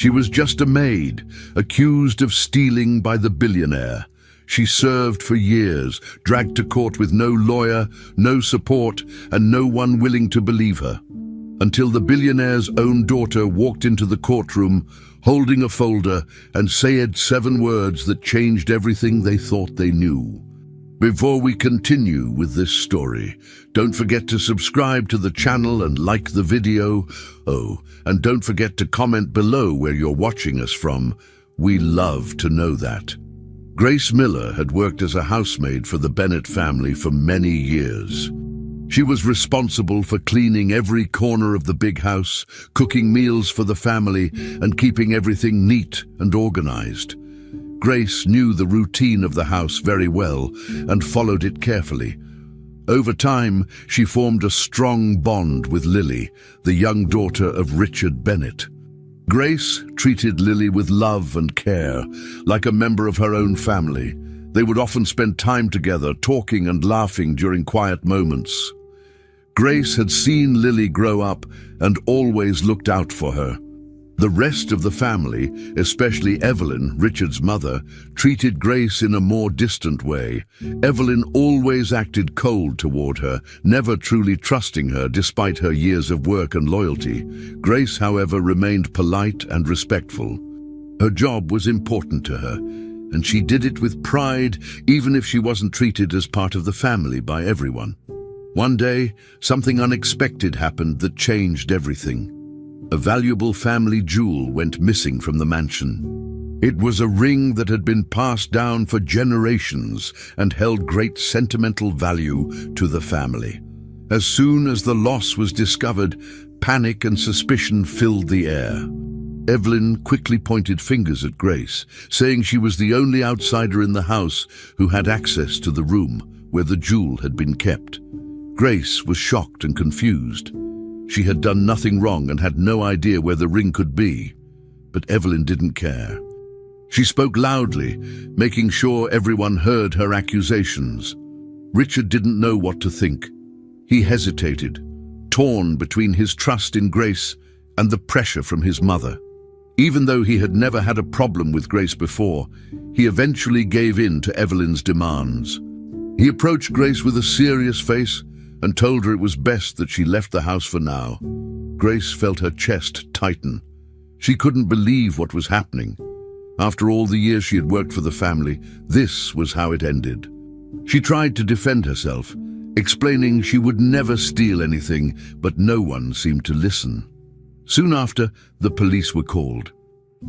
She was just a maid, accused of stealing by the billionaire. She served for years, dragged to court with no lawyer, no support, and no one willing to believe her. Until the billionaire's own daughter walked into the courtroom, holding a folder, and said 7 words that changed everything they thought they knew. Before we continue with this story, don't forget to subscribe to the channel and like the video. Oh, and don't forget to comment below where you're watching us from. We love to know that. Grace Miller had worked as a housemaid for the Bennett family for many years. She was responsible for cleaning every corner of the big house, cooking meals for the family, and keeping everything neat and organized. Grace knew the routine of the house very well and followed it carefully. Over time, she formed a strong bond with Lily, the young daughter of Richard Bennett. Grace treated Lily with love and care, like a member of her own family. They would often spend time together, talking and laughing during quiet moments. Grace had seen Lily grow up and always looked out for her. The rest of the family, especially Evelyn, Richard's mother, treated Grace in a more distant way. Evelyn always acted cold toward her, never truly trusting her despite her years of work and loyalty. Grace, however, remained polite and respectful. Her job was important to her, and she did it with pride, even if she wasn't treated as part of the family by everyone. One day, something unexpected happened that changed everything. A valuable family jewel went missing from the mansion. It was a ring that had been passed down for generations and held great sentimental value to the family. As soon as the loss was discovered, panic and suspicion filled the air. Evelyn quickly pointed fingers at Grace, saying she was the only outsider in the house who had access to the room where the jewel had been kept. Grace was shocked and confused. She had done nothing wrong and had no idea where the ring could be. But Evelyn didn't care. She spoke loudly, making sure everyone heard her accusations. Richard didn't know what to think. He hesitated, torn between his trust in Grace and the pressure from his mother. Even though he had never had a problem with Grace before, he eventually gave in to Evelyn's demands. He approached Grace with a serious face and told her it was best that she left the house for now. Grace felt her chest tighten. She couldn't believe what was happening. After all the years she had worked for the family, this was how it ended. She tried to defend herself, explaining she would never steal anything, but no one seemed to listen. Soon after, the police were called.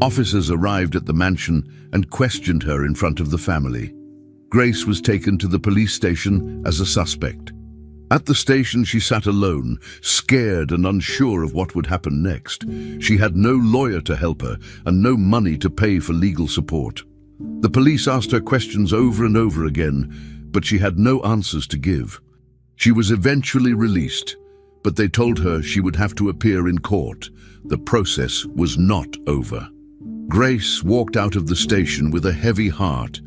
Officers arrived at the mansion and questioned her in front of the family. Grace was taken to the police station as a suspect. At the station, she sat alone, scared and unsure of what would happen next. She had no lawyer to help her and no money to pay for legal support. The police asked her questions over and over again, but she had no answers to give. She was eventually released, but they told her she would have to appear in court. The process was not over. Grace walked out of the station with a heavy heart,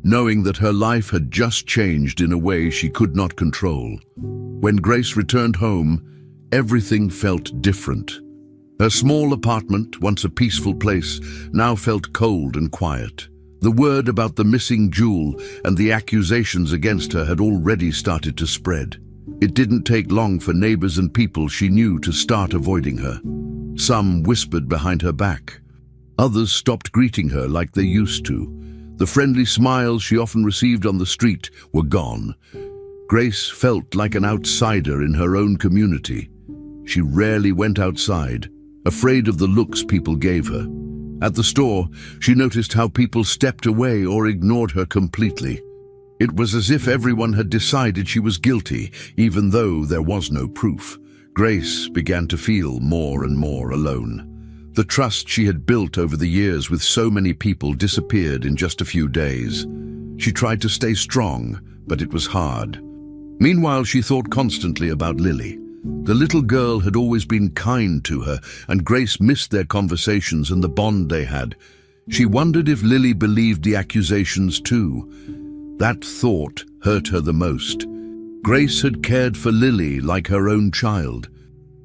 knowing that her life had just changed in a way she could not control. When Grace returned home, everything felt different. Her small apartment, once a peaceful place, now felt cold and quiet. The word about the missing jewel and the accusations against her had already started to spread. It didn't take long for neighbors and people she knew to start avoiding her. Some whispered behind her back. Others stopped greeting her like they used to. The friendly smiles she often received on the street were gone. Grace felt like an outsider in her own community. She rarely went outside, afraid of the looks people gave her. At the store, she noticed how people stepped away or ignored her completely. It was as if everyone had decided she was guilty, even though there was no proof. Grace began to feel more and more alone. The trust she had built over the years with so many people disappeared in just a few days. She tried to stay strong, but it was hard. Meanwhile, she thought constantly about Lily. The little girl had always been kind to her, and Grace missed their conversations and the bond they had. She wondered if Lily believed the accusations too. That thought hurt her the most. Grace had cared for Lily like her own child.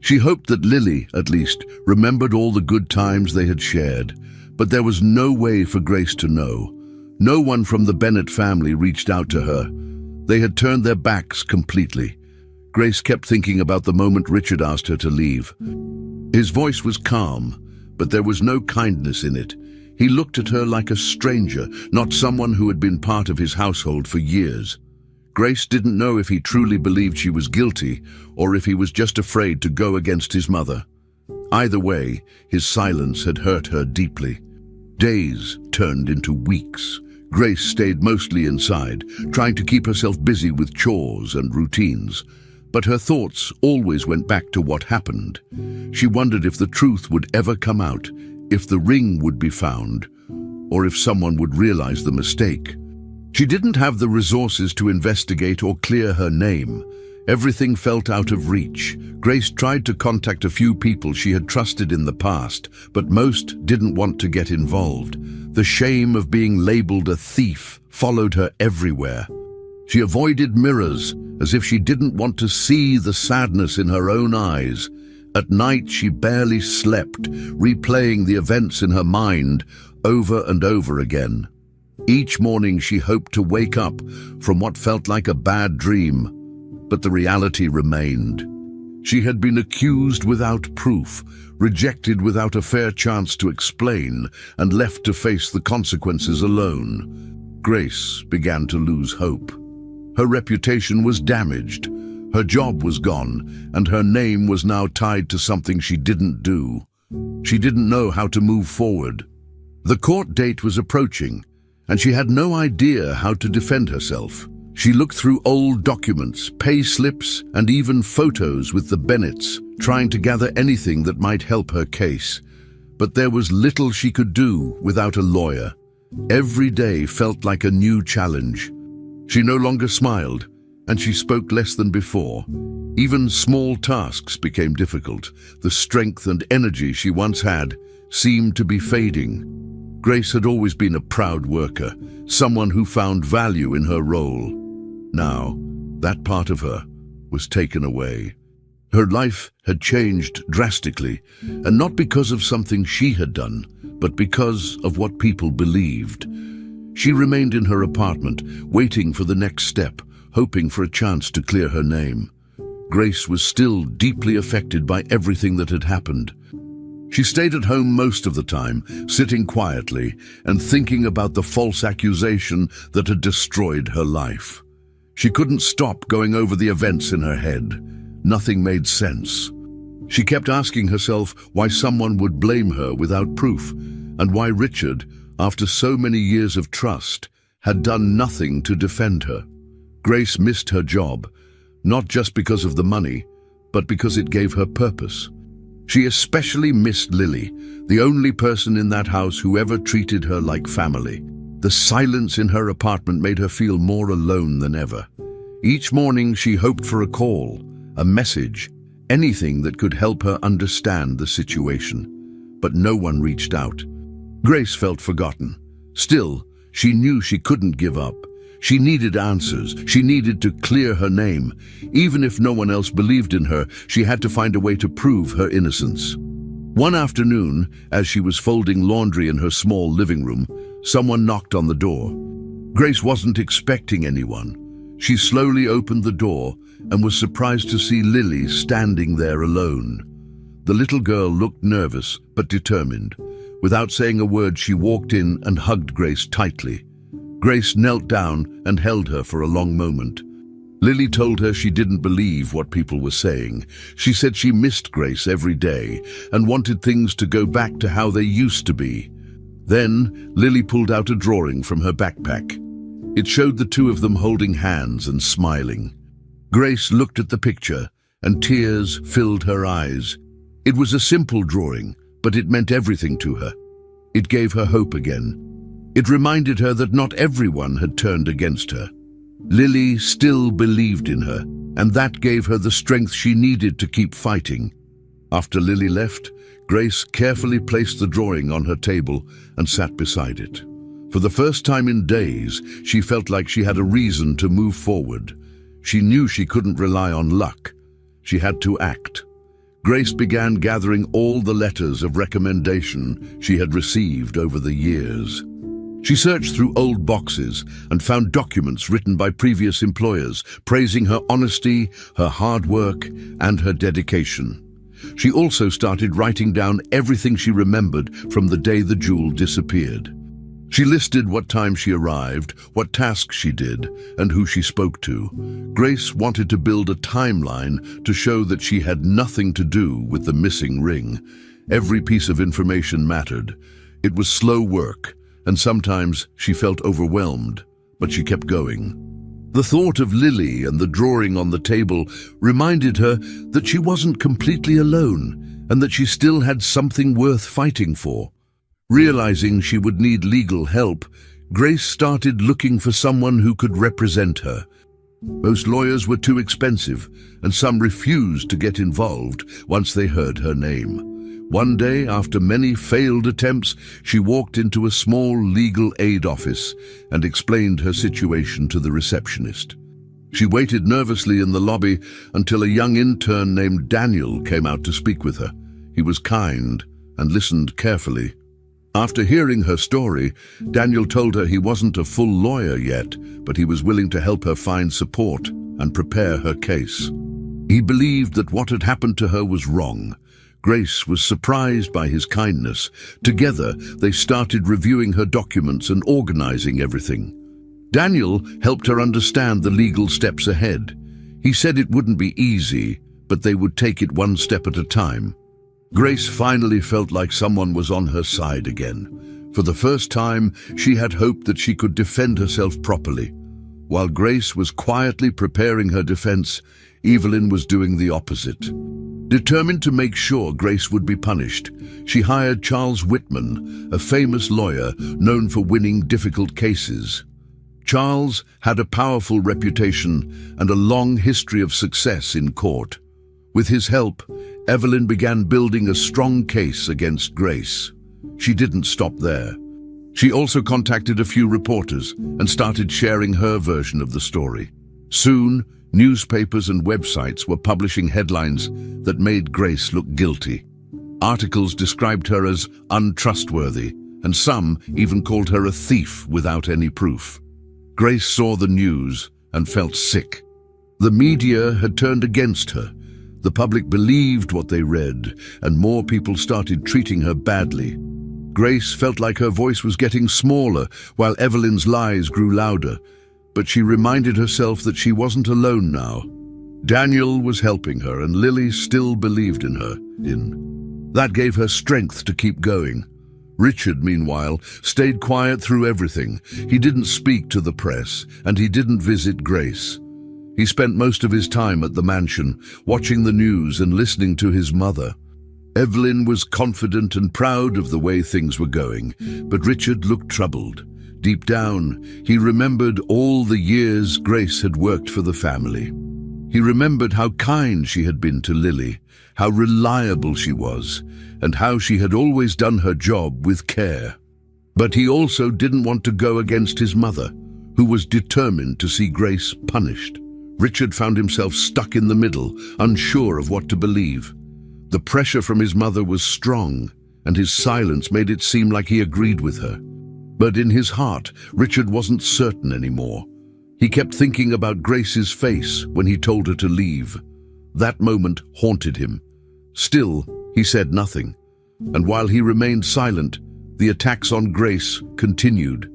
She hoped that Lily, at least, remembered all the good times they had shared, but there was no way for Grace to know. No one from the Bennett family reached out to her. They had turned their backs completely. Grace kept thinking about the moment Richard asked her to leave. His voice was calm, but there was no kindness in it. He looked at her like a stranger, not someone who had been part of his household for years. Grace didn't know if he truly believed she was guilty or if he was just afraid to go against his mother. Either way, his silence had hurt her deeply. Days turned into weeks. Grace stayed mostly inside, trying to keep herself busy with chores and routines. But her thoughts always went back to what happened. She wondered if the truth would ever come out, if the ring would be found, or if someone would realize the mistake. She didn't have the resources to investigate or clear her name. Everything felt out of reach. Grace tried to contact a few people she had trusted in the past, but most didn't want to get involved. The shame of being labeled a thief followed her everywhere. She avoided mirrors, as if she didn't want to see the sadness in her own eyes. At night, she barely slept, replaying the events in her mind over and over again. Each morning, she hoped to wake up from what felt like a bad dream, but the reality remained. She had been accused without proof, rejected without a fair chance to explain, and left to face the consequences alone. Grace began to lose hope. Her reputation was damaged, her job was gone, and her name was now tied to something she didn't do. She didn't know how to move forward. The court date was approaching, and she had no idea how to defend herself. She looked through old documents, pay slips, and even photos with the Bennetts, trying to gather anything that might help her case. But there was little she could do without a lawyer. Every day felt like a new challenge. She no longer smiled, and she spoke less than before. Even small tasks became difficult. The strength and energy she once had seemed to be fading. Grace had always been a proud worker, someone who found value in her role. Now, that part of her was taken away. Her life had changed drastically, and not because of something she had done, but because of what people believed. She remained in her apartment, waiting for the next step, hoping for a chance to clear her name. Grace was still deeply affected by everything that had happened. She stayed at home most of the time, sitting quietly and thinking about the false accusation that had destroyed her life. She couldn't stop going over the events in her head. Nothing made sense. She kept asking herself why someone would blame her without proof, and why Richard, after so many years of trust, had done nothing to defend her. Grace missed her job, not just because of the money, but because it gave her purpose. She especially missed Lily, the only person in that house who ever treated her like family. The silence in her apartment made her feel more alone than ever. Each morning she hoped for a call, a message, anything that could help her understand the situation. But no one reached out. Grace felt forgotten. Still, she knew she couldn't give up. She needed answers. She needed to clear her name. Even if no one else believed in her, she had to find a way to prove her innocence. One afternoon, as she was folding laundry in her small living room, someone knocked on the door. Grace wasn't expecting anyone. She slowly opened the door and was surprised to see Lily standing there alone. The little girl looked nervous but determined. Without saying a word, she walked in and hugged Grace tightly. Grace knelt down and held her for a long moment. Lily told her she didn't believe what people were saying. She said she missed Grace every day and wanted things to go back to how they used to be. Then, Lily pulled out a drawing from her backpack. It showed the two of them holding hands and smiling. Grace looked at the picture, and tears filled her eyes. It was a simple drawing, but it meant everything to her. It gave her hope again. It reminded her that not everyone had turned against her. Lily still believed in her, and that gave her the strength she needed to keep fighting. After Lily left, Grace carefully placed the drawing on her table and sat beside it. For the first time in days, she felt like she had a reason to move forward. She knew she couldn't rely on luck. She had to act. Grace began gathering all the letters of recommendation she had received over the years. She searched through old boxes and found documents written by previous employers praising her honesty, her hard work, and her dedication. She also started writing down everything she remembered from the day the jewel disappeared. She listed what time she arrived, what tasks she did, and who she spoke to. Grace wanted to build a timeline to show that she had nothing to do with the missing ring. Every piece of information mattered. It was slow work, and sometimes she felt overwhelmed, but she kept going. The thought of Lily and the drawing on the table reminded her that she wasn't completely alone and that she still had something worth fighting for. Realizing she would need legal help, Grace started looking for someone who could represent her. Most lawyers were too expensive, and some refused to get involved once they heard her name. One day, after many failed attempts, she walked into a small legal aid office and explained her situation to the receptionist. She waited nervously in the lobby until a young intern named Daniel came out to speak with her. He was kind and listened carefully. After hearing her story, Daniel told her he wasn't a full lawyer yet, but he was willing to help her find support and prepare her case. He believed that what had happened to her was wrong. Grace was surprised by his kindness. Together, they started reviewing her documents and organizing everything. Daniel helped her understand the legal steps ahead. He said it wouldn't be easy, but they would take it one step at a time. Grace finally felt like someone was on her side again. For the first time, she had hoped that she could defend herself properly. While Grace was quietly preparing her defense, Evelyn was doing the opposite. Determined to make sure Grace would be punished, she hired Charles Whitman, a famous lawyer known for winning difficult cases. Charles had a powerful reputation and a long history of success in court. With his help, Evelyn began building a strong case against Grace. She didn't stop there. She also contacted a few reporters and started sharing her version of the story. Soon, newspapers and websites were publishing headlines that made Grace look guilty. Articles described her as untrustworthy, and some even called her a thief without any proof. Grace saw the news and felt sick. The media had turned against her. The public believed what they read, and more people started treating her badly. Grace felt like her voice was getting smaller, while Evelyn's lies grew louder. But she reminded herself that she wasn't alone now. Daniel was helping her, and Lily still believed in her. That gave her strength to keep going. Richard, meanwhile, stayed quiet through everything. He didn't speak to the press, and he didn't visit Grace. He spent most of his time at the mansion, watching the news and listening to his mother. Evelyn was confident and proud of the way things were going, but Richard looked troubled. Deep down, he remembered all the years Grace had worked for the family. He remembered how kind she had been to Lily, how reliable she was, and how she had always done her job with care. But he also didn't want to go against his mother, who was determined to see Grace punished. Richard found himself stuck in the middle, unsure of what to believe. The pressure from his mother was strong, and his silence made it seem like he agreed with her. But in his heart, Richard wasn't certain anymore. He kept thinking about Grace's face when he told her to leave. That moment haunted him. Still, he said nothing. And while he remained silent, the attacks on Grace continued.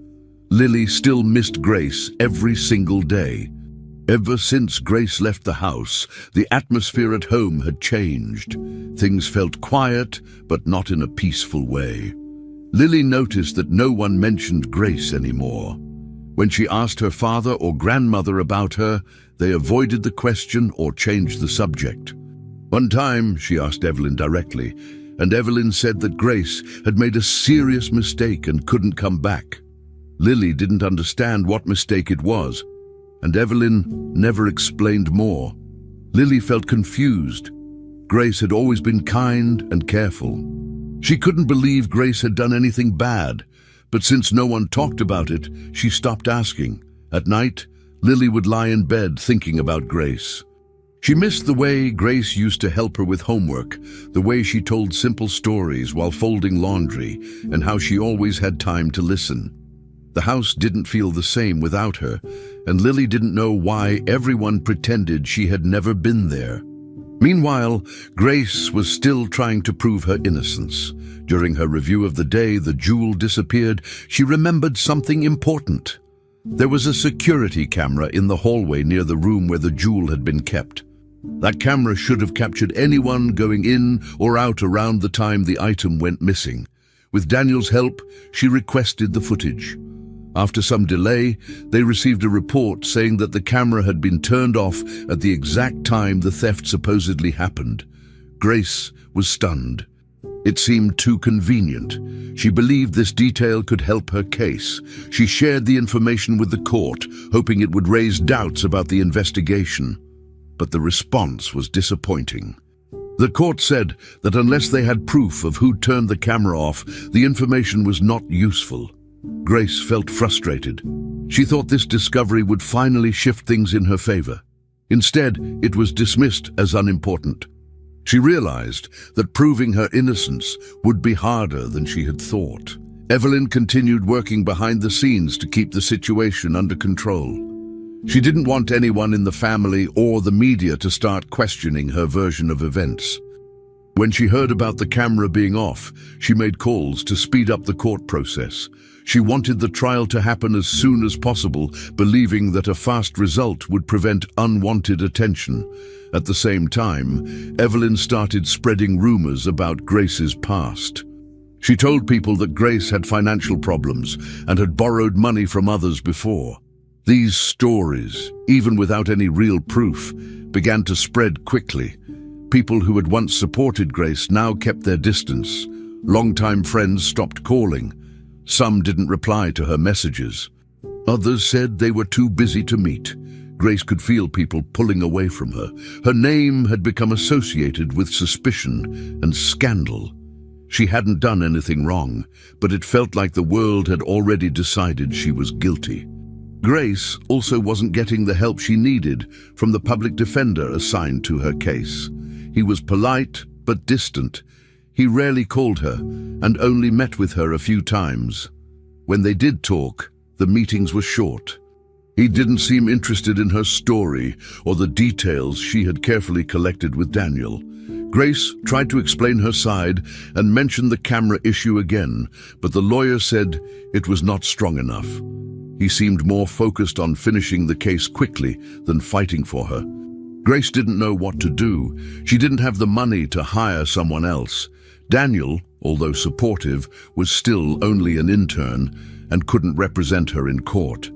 Lily still missed Grace every single day. Ever since Grace left the house, the atmosphere at home had changed. Things felt quiet, but not in a peaceful way. Lily noticed that no one mentioned Grace anymore. When she asked her father or grandmother about her, they avoided the question or changed the subject. One time, she asked Evelyn directly, and Evelyn said that Grace had made a serious mistake and couldn't come back. Lily didn't understand what mistake it was, and Evelyn never explained more. Lily felt confused. Grace had always been kind and careful. She couldn't believe Grace had done anything bad, but since no one talked about it, she stopped asking. At night, Lily would lie in bed thinking about Grace. She missed the way Grace used to help her with homework, the way she told simple stories while folding laundry, and how she always had time to listen. The house didn't feel the same without her, and Lily didn't know why everyone pretended she had never been there. Meanwhile, Grace was still trying to prove her innocence. During her review of the day the jewel disappeared, she remembered something important. There was a security camera in the hallway near the room where the jewel had been kept. That camera should have captured anyone going in or out around the time the item went missing. With Daniel's help, she requested the footage. After some delay, they received a report saying that the camera had been turned off at the exact time the theft supposedly happened. Grace was stunned. It seemed too convenient. She believed this detail could help her case. She shared the information with the court, hoping it would raise doubts about the investigation. But the response was disappointing. The court said that unless they had proof of who turned the camera off, the information was not useful. Grace felt frustrated. She thought this discovery would finally shift things in her favor. Instead, it was dismissed as unimportant. She realized that proving her innocence would be harder than she had thought. Evelyn continued working behind the scenes to keep the situation under control. She didn't want anyone in the family or the media to start questioning her version of events. When she heard about the camera being off, she made calls to speed up the court process. She wanted the trial to happen as soon as possible, believing that a fast result would prevent unwanted attention. At the same time, Evelyn started spreading rumors about Grace's past. She told people that Grace had financial problems and had borrowed money from others before. These stories, even without any real proof, began to spread quickly. People who had once supported Grace now kept their distance. Longtime friends stopped calling. Some didn't reply to her messages. Others said they were too busy to meet. Grace could feel people pulling away from her. Her name had become associated with suspicion and scandal. She hadn't done anything wrong, but it felt like the world had already decided she was guilty. Grace also wasn't getting the help she needed from the public defender assigned to her case. He was polite but distant. He rarely called her and only met with her a few times. When they did talk, the meetings were short. He didn't seem interested in her story or the details she had carefully collected with Daniel. Grace tried to explain her side and mentioned the camera issue again, but the lawyer said it was not strong enough. He seemed more focused on finishing the case quickly than fighting for her. Grace didn't know what to do. She didn't have the money to hire someone else. Daniel, although supportive, was still only an intern and couldn't represent her in court.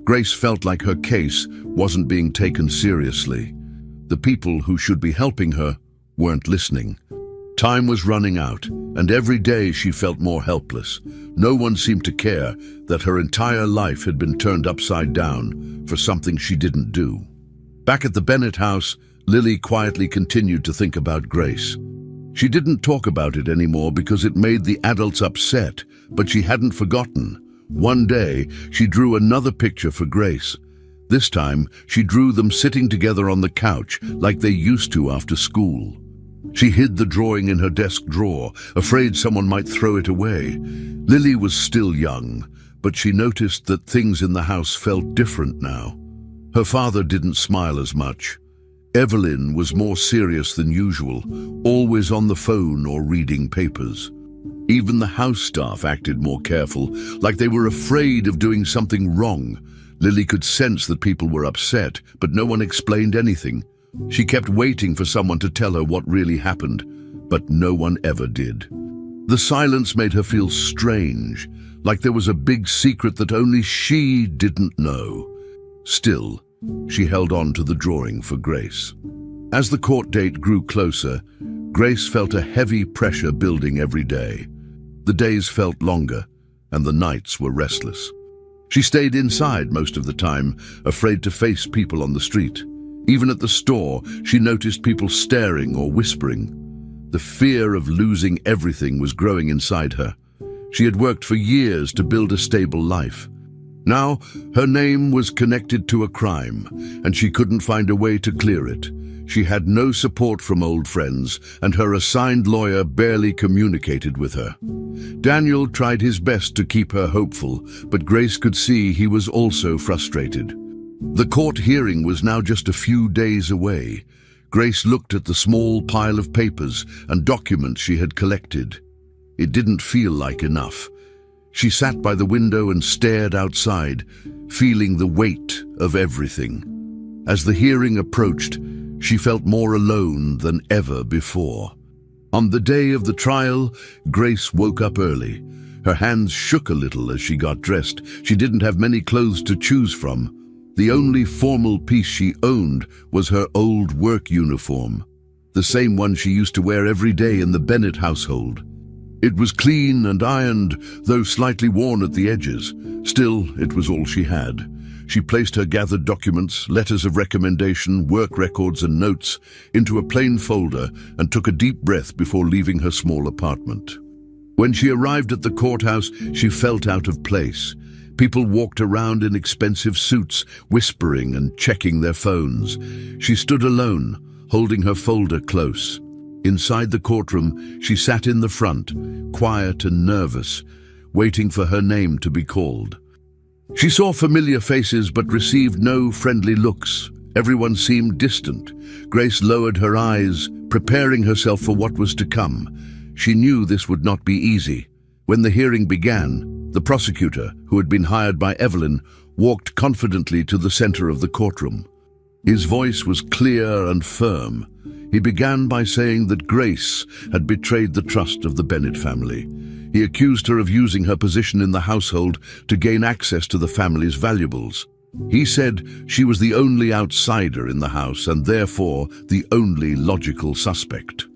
Grace felt like her case wasn't being taken seriously. The people who should be helping her weren't listening. Time was running out, and every day she felt more helpless. No one seemed to care that her entire life had been turned upside down for something she didn't do. Back at the Bennett house, Lily quietly continued to think about Grace. She didn't talk about it anymore because it made the adults upset, but she hadn't forgotten. One day, she drew another picture for Grace. This time, she drew them sitting together on the couch like they used to after school. She hid the drawing in her desk drawer, afraid someone might throw it away. Lily was still young, but she noticed that things in the house felt different now. Her father didn't smile as much. Evelyn was more serious than usual, always on the phone or reading papers. Even the house staff acted more careful, like they were afraid of doing something wrong. Lily could sense that people were upset, but no one explained anything. She kept waiting for someone to tell her what really happened, but no one ever did. The silence made her feel strange, like there was a big secret that only she didn't know. Still, she held on to the drawing for Grace. As the court date grew closer, Grace felt a heavy pressure building every day. The days felt longer, and the nights were restless. She stayed inside most of the time, afraid to face people on the street. Even at the store, she noticed people staring or whispering. The fear of losing everything was growing inside her. She had worked for years to build a stable life. Now, her name was connected to a crime, and she couldn't find a way to clear it. She had no support from old friends, and her assigned lawyer barely communicated with her. Daniel tried his best to keep her hopeful, but Grace could see he was also frustrated. The court hearing was now just a few days away. Grace looked at the small pile of papers and documents she had collected. It didn't feel like enough. She sat by the window and stared outside, feeling the weight of everything. As the hearing approached, she felt more alone than ever before. On the day of the trial, Grace woke up early. Her hands shook a little as she got dressed. She didn't have many clothes to choose from. The only formal piece she owned was her old work uniform, the same one she used to wear every day in the Bennett household. It was clean and ironed, though slightly worn at the edges. Still, it was all she had. She placed her gathered documents, letters of recommendation, work records and notes into a plain folder and took a deep breath before leaving her small apartment. When she arrived at the courthouse, she felt out of place. People walked around in expensive suits, whispering and checking their phones. She stood alone, holding her folder close. Inside the courtroom, she sat in the front, quiet and nervous, waiting for her name to be called. She saw familiar faces but received no friendly looks. Everyone seemed distant. Grace lowered her eyes, preparing herself for what was to come. She knew this would not be easy. When the hearing began, the prosecutor, who had been hired by Evelyn, walked confidently to the center of the courtroom. His voice was clear and firm. He began by saying that Grace had betrayed the trust of the Bennett family. He accused her of using her position in the household to gain access to the family's valuables. He said she was the only outsider in the house and therefore the only logical suspect.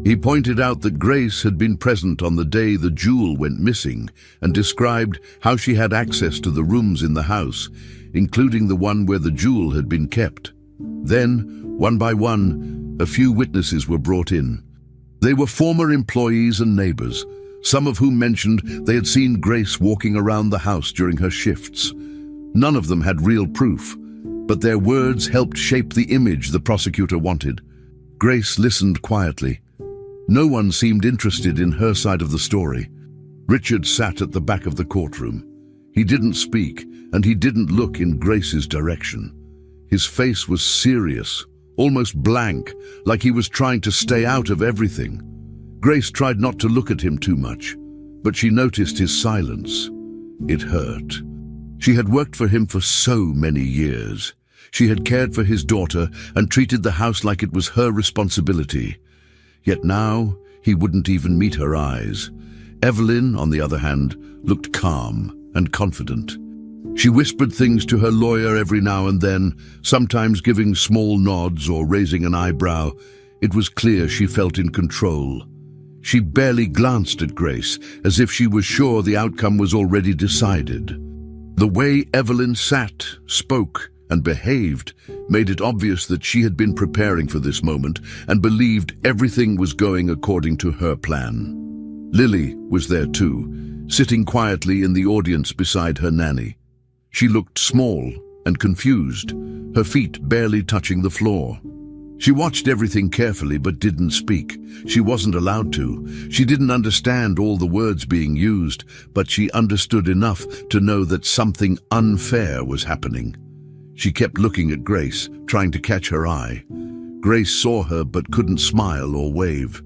He pointed out that Grace had been present on the day the jewel went missing and described how she had access to the rooms in the house, including the one where the jewel had been kept. Then, one by one, a few witnesses were brought in. They were former employees and neighbors, some of whom mentioned they had seen Grace walking around the house during her shifts. None of them had real proof, but their words helped shape the image the prosecutor wanted. Grace listened quietly. No one seemed interested in her side of the story. Richard sat at the back of the courtroom. He didn't speak, and he didn't look in Grace's direction. His face was serious, almost blank, like he was trying to stay out of everything. Grace tried not to look at him too much, but she noticed his silence. It hurt. She had worked for him for so many years. She had cared for his daughter and treated the house like it was her responsibility. Yet now, he wouldn't even meet her eyes. Evelyn, on the other hand, looked calm and confident. She whispered things to her lawyer every now and then, sometimes giving small nods or raising an eyebrow. It was clear she felt in control. She barely glanced at Grace, as if she was sure the outcome was already decided. The way Evelyn sat, spoke, and behaved made it obvious that she had been preparing for this moment and believed everything was going according to her plan. Lily was there too, sitting quietly in the audience beside her nanny. She looked small and confused, her feet barely touching the floor. She watched everything carefully but didn't speak. She wasn't allowed to. She didn't understand all the words being used, but she understood enough to know that something unfair was happening. She kept looking at Grace, trying to catch her eye. Grace saw her but couldn't smile or wave.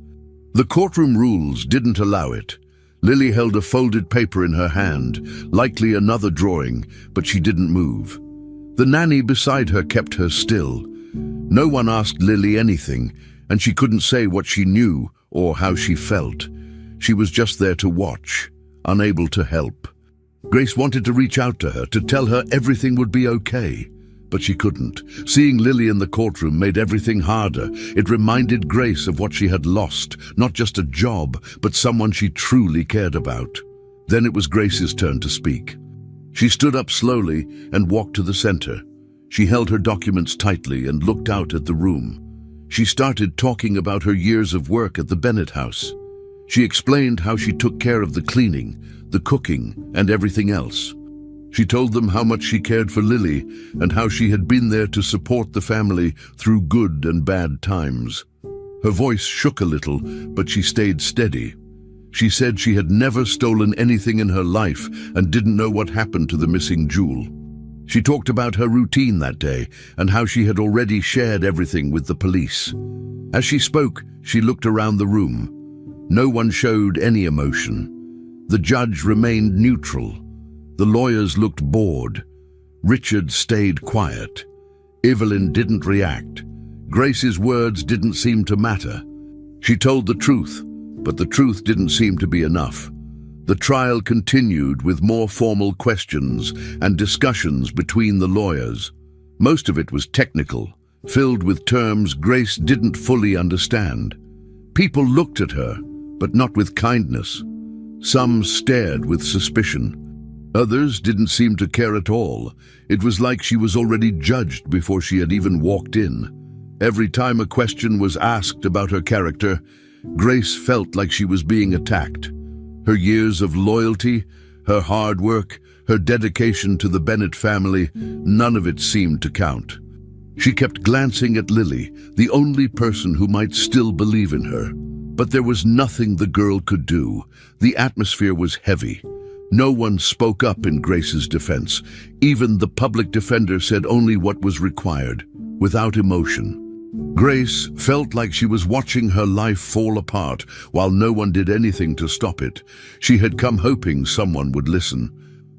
The courtroom rules didn't allow it. Lily held a folded paper in her hand, likely another drawing, but she didn't move. The nanny beside her kept her still. No one asked Lily anything, and she couldn't say what she knew or how she felt. She was just there to watch, unable to help. Grace wanted to reach out to her, to tell her everything would be okay, but she couldn't. Seeing Lily in the courtroom made everything harder. It reminded Grace of what she had lost, not just a job, but someone she truly cared about. Then it was Grace's turn to speak. She stood up slowly and walked to the center. She held her documents tightly and looked out at the room. She started talking about her years of work at the Bennett house. She explained how she took care of the cleaning, the cooking, and everything else. She told them how much she cared for Lily and how she had been there to support the family through good and bad times. Her voice shook a little, but she stayed steady. She said she had never stolen anything in her life and didn't know what happened to the missing jewel. She talked about her routine that day and how she had already shared everything with the police. As she spoke, she looked around the room. No one showed any emotion. The judge remained neutral. The lawyers looked bored. Richard stayed quiet. Evelyn didn't react. Grace's words didn't seem to matter. She told the truth, but the truth didn't seem to be enough. The trial continued with more formal questions and discussions between the lawyers. Most of it was technical, filled with terms Grace didn't fully understand. People looked at her, but not with kindness. Some stared with suspicion. Others didn't seem to care at all. It was like she was already judged before she had even walked in. Every time a question was asked about her character, Grace felt like she was being attacked. Her years of loyalty, her hard work, her dedication to the Bennett family, none of it seemed to count. She kept glancing at Lily, the only person who might still believe in her. But there was nothing the girl could do. The atmosphere was heavy. No one spoke up in Grace's defense. Even the public defender said only what was required, without emotion. Grace felt like she was watching her life fall apart while no one did anything to stop it. She had come hoping someone would listen,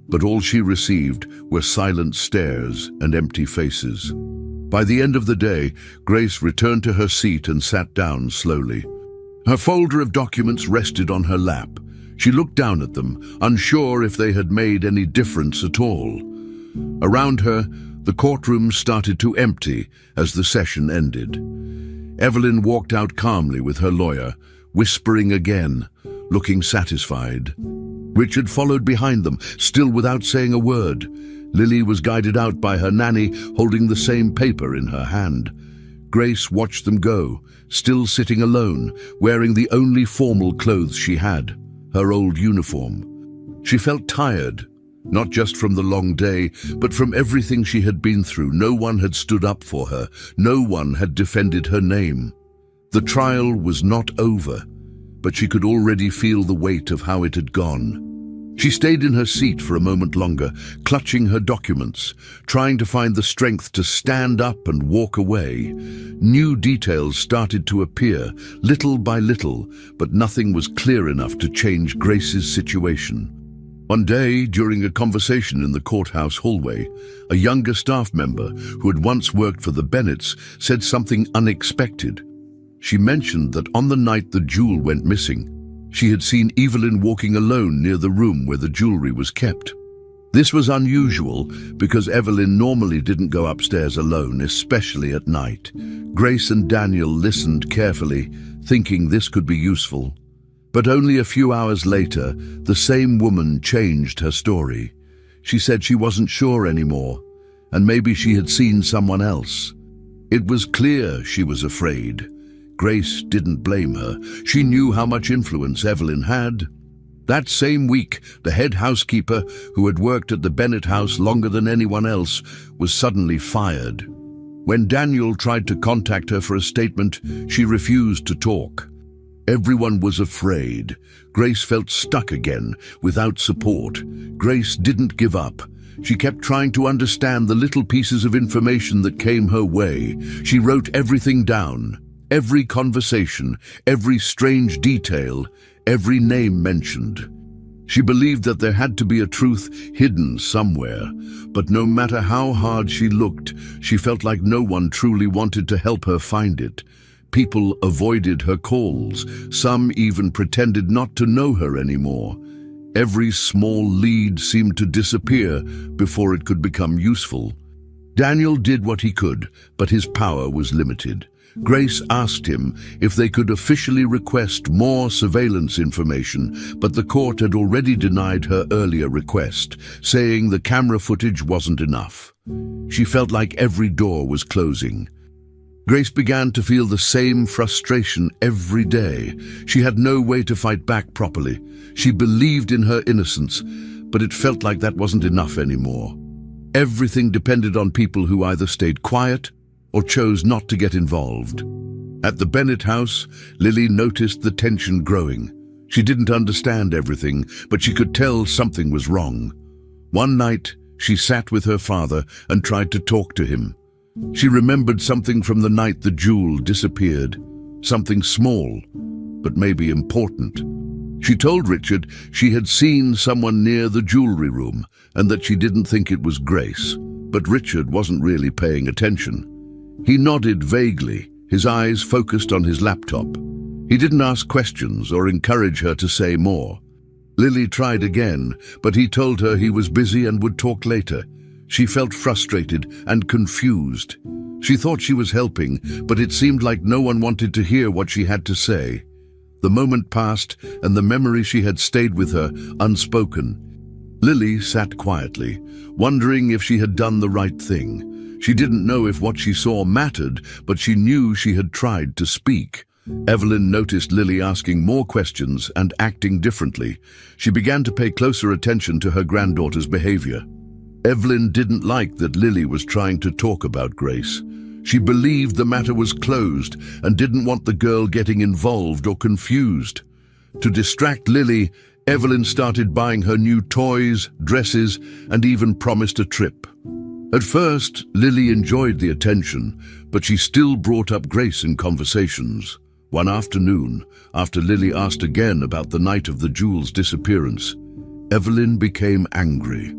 but all she received were silent stares and empty faces. By the end of the day, Grace returned to her seat and sat down slowly. Her folder of documents rested on her lap. She looked down at them, unsure if they had made any difference at all. Around her, the courtroom started to empty as the session ended. Evelyn walked out calmly with her lawyer, whispering again, looking satisfied. Richard followed behind them, still without saying a word. Lily was guided out by her nanny, holding the same paper in her hand. Grace watched them go, still sitting alone, wearing the only formal clothes she had, her old uniform. She felt tired, not just from the long day, but from everything she had been through. No one had stood up for her. No one had defended her name. The trial was not over, but she could already feel the weight of how it had gone. She stayed in her seat for a moment longer, clutching her documents, trying to find the strength to stand up and walk away. New details started to appear, little by little, but nothing was clear enough to change Grace's situation. One day, during a conversation in the courthouse hallway, a younger staff member who had once worked for the Bennetts said something unexpected. She mentioned that on the night the jewel went missing, she had seen Evelyn walking alone near the room where the jewelry was kept. This was unusual because Evelyn normally didn't go upstairs alone, especially at night. Grace and Daniel listened carefully, thinking this could be useful. But only a few hours later, the same woman changed her story. She said she wasn't sure anymore, and maybe she had seen someone else. It was clear she was afraid. Grace didn't blame her. She knew how much influence Evelyn had. That same week, the head housekeeper, who had worked at the Bennett house longer than anyone else, was suddenly fired. When Daniel tried to contact her for a statement, she refused to talk. Everyone was afraid. Grace felt stuck again, without support. Grace didn't give up. She kept trying to understand the little pieces of information that came her way. She wrote everything down. Every conversation, every strange detail, every name mentioned. She believed that there had to be a truth hidden somewhere, but no matter how hard she looked, she felt like no one truly wanted to help her find it. People avoided her calls. Some even pretended not to know her anymore. Every small lead seemed to disappear before it could become useful. Daniel did what he could, but his power was limited. Grace asked him if they could officially request more surveillance information, but the court had already denied her earlier request, saying the camera footage wasn't enough. She felt like every door was closing. Grace began to feel the same frustration every day. She had no way to fight back properly. She believed in her innocence, but it felt like that wasn't enough anymore. Everything depended on people who either stayed quiet or chose not to get involved. At the Bennett house, Lily noticed the tension growing. She didn't understand everything, but she could tell something was wrong. One night, she sat with her father and tried to talk to him. She remembered something from the night the jewel disappeared, something small, but maybe important. She told Richard she had seen someone near the jewelry room and that she didn't think it was Grace, but Richard wasn't really paying attention. He nodded vaguely, his eyes focused on his laptop. He didn't ask questions or encourage her to say more. Lily tried again, but he told her he was busy and would talk later. She felt frustrated and confused. She thought she was helping, but it seemed like no one wanted to hear what she had to say. The moment passed, and the memory she had stayed with her, unspoken. Lily sat quietly, wondering if she had done the right thing. She didn't know if what she saw mattered, but she knew she had tried to speak. Evelyn noticed Lily asking more questions and acting differently. She began to pay closer attention to her granddaughter's behavior. Evelyn didn't like that Lily was trying to talk about Grace. She believed the matter was closed and didn't want the girl getting involved or confused. To distract Lily, Evelyn started buying her new toys, dresses, and even promised a trip. At first, Lily enjoyed the attention, but she still brought up Grace in conversations. One afternoon, after Lily asked again about the night of the jewel's disappearance, Evelyn became angry.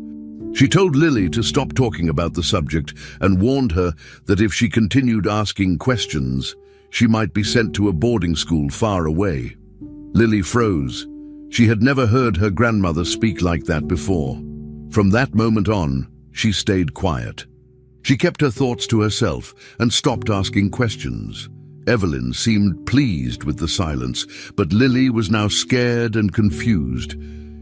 She told Lily to stop talking about the subject and warned her that if she continued asking questions, she might be sent to a boarding school far away. Lily froze. She had never heard her grandmother speak like that before. From that moment on, she stayed quiet. She kept her thoughts to herself and stopped asking questions. Evelyn seemed pleased with the silence, but Lily was now scared and confused.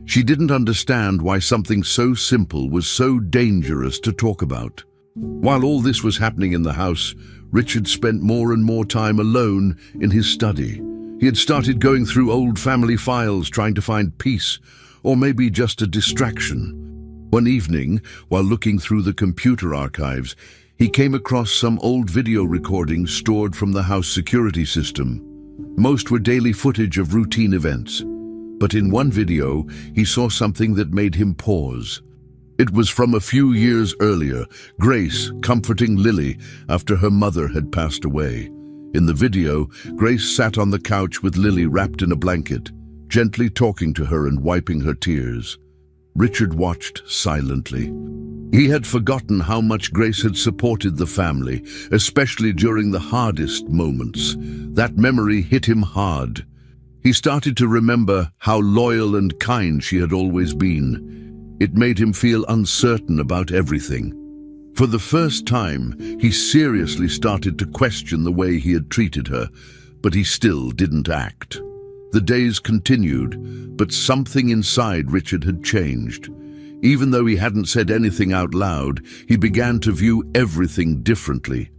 She didn't understand why something so simple was so dangerous to talk about. While all this was happening in the house, Richard spent more and more time alone in his study. He had started going through old family files trying to find peace, or maybe just a distraction. One evening, while looking through the computer archives, he came across some old video recordings stored from the house security system. Most were daily footage of routine events. But in one video, he saw something that made him pause. It was from a few years earlier, Grace comforting Lily after her mother had passed away. In the video, Grace sat on the couch with Lily wrapped in a blanket, gently talking to her and wiping her tears. Richard watched silently. He had forgotten how much Grace had supported the family, especially during the hardest moments. That memory hit him hard. He started to remember how loyal and kind she had always been. It made him feel uncertain about everything. For the first time, he seriously started to question the way he had treated her, but he still didn't act. The days continued, but something inside Richard had changed. Even though he hadn't said anything out loud, he began to view everything differently.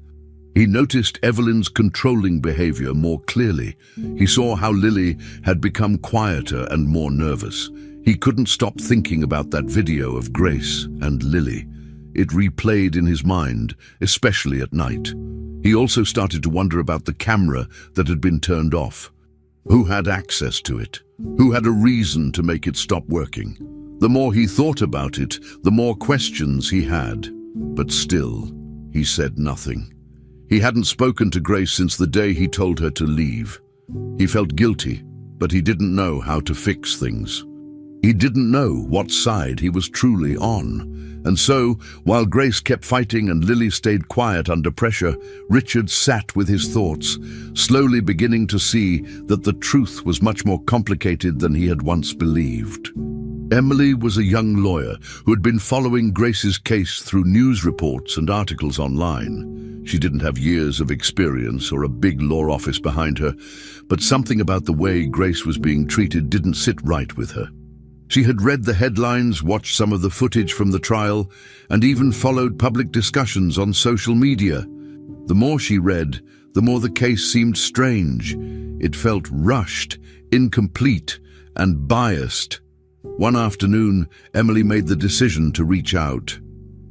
He noticed Evelyn's controlling behavior more clearly. He saw how Lily had become quieter and more nervous. He couldn't stop thinking about that video of Grace and Lily. It replayed in his mind, especially at night. He also started to wonder about the camera that had been turned off. Who had access to it? Who had a reason to make it stop working? The more he thought about it, the more questions he had. But still, he said nothing. He hadn't spoken to Grace since the day he told her to leave. He felt guilty, but he didn't know how to fix things. He didn't know what side he was truly on. And so, while Grace kept fighting and Lily stayed quiet under pressure, Richard sat with his thoughts, slowly beginning to see that the truth was much more complicated than he had once believed. Emily was a young lawyer who had been following Grace's case through news reports and articles online. She didn't have years of experience or a big law office behind her, but something about the way Grace was being treated didn't sit right with her. She had read the headlines, watched some of the footage from the trial, and even followed public discussions on social media. The more she read, the more the case seemed strange. It felt rushed, incomplete, and biased. One afternoon, Emily made the decision to reach out.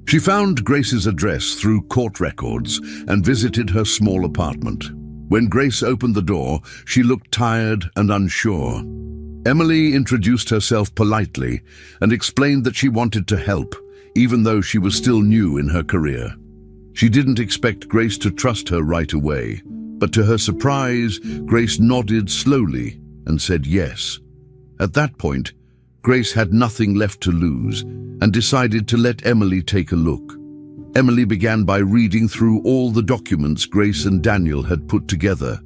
She found Grace's address through court records and visited her small apartment. When Grace opened the door, she looked tired and unsure. Emily introduced herself politely and explained that she wanted to help, even though she was still new in her career. She didn't expect Grace to trust her right away, but to her surprise, Grace nodded slowly and said yes. At that point, Grace had nothing left to lose and decided to let Emily take a look. Emily began by reading through all the documents Grace and Daniel had put together.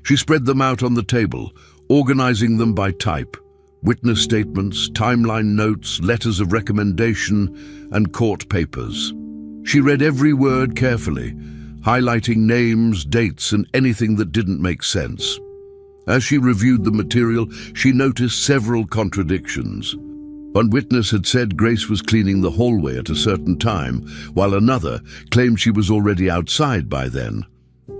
She spread them out on the table, organizing them by type: witness statements, timeline notes, letters of recommendation, and court papers. She read every word carefully, highlighting names, dates, and anything that didn't make sense. As she reviewed the material, she noticed several contradictions. One witness had said Grace was cleaning the hallway at a certain time, while another claimed she was already outside by then.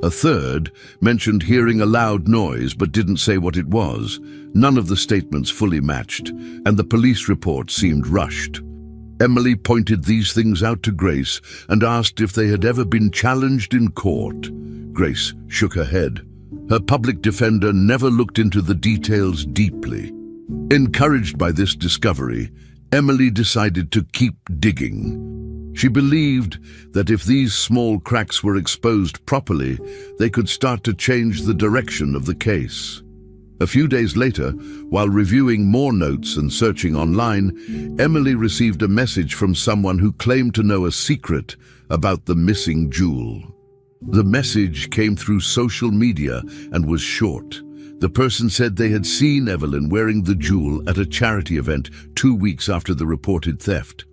A third mentioned hearing a loud noise but didn't say what it was. None of the statements fully matched, and the police report seemed rushed. Emily pointed these things out to Grace and asked if they had ever been challenged in court. Grace shook her head. Her public defender never looked into the details deeply. Encouraged by this discovery, Emily decided to keep digging. She believed that if these small cracks were exposed properly, they could start to change the direction of the case. A few days later, while reviewing more notes and searching online, Emily received a message from someone who claimed to know a secret about the missing jewel. The message came through social media and was short. The person said they had seen Evelyn wearing the jewel at a charity event 2 weeks after the reported theft.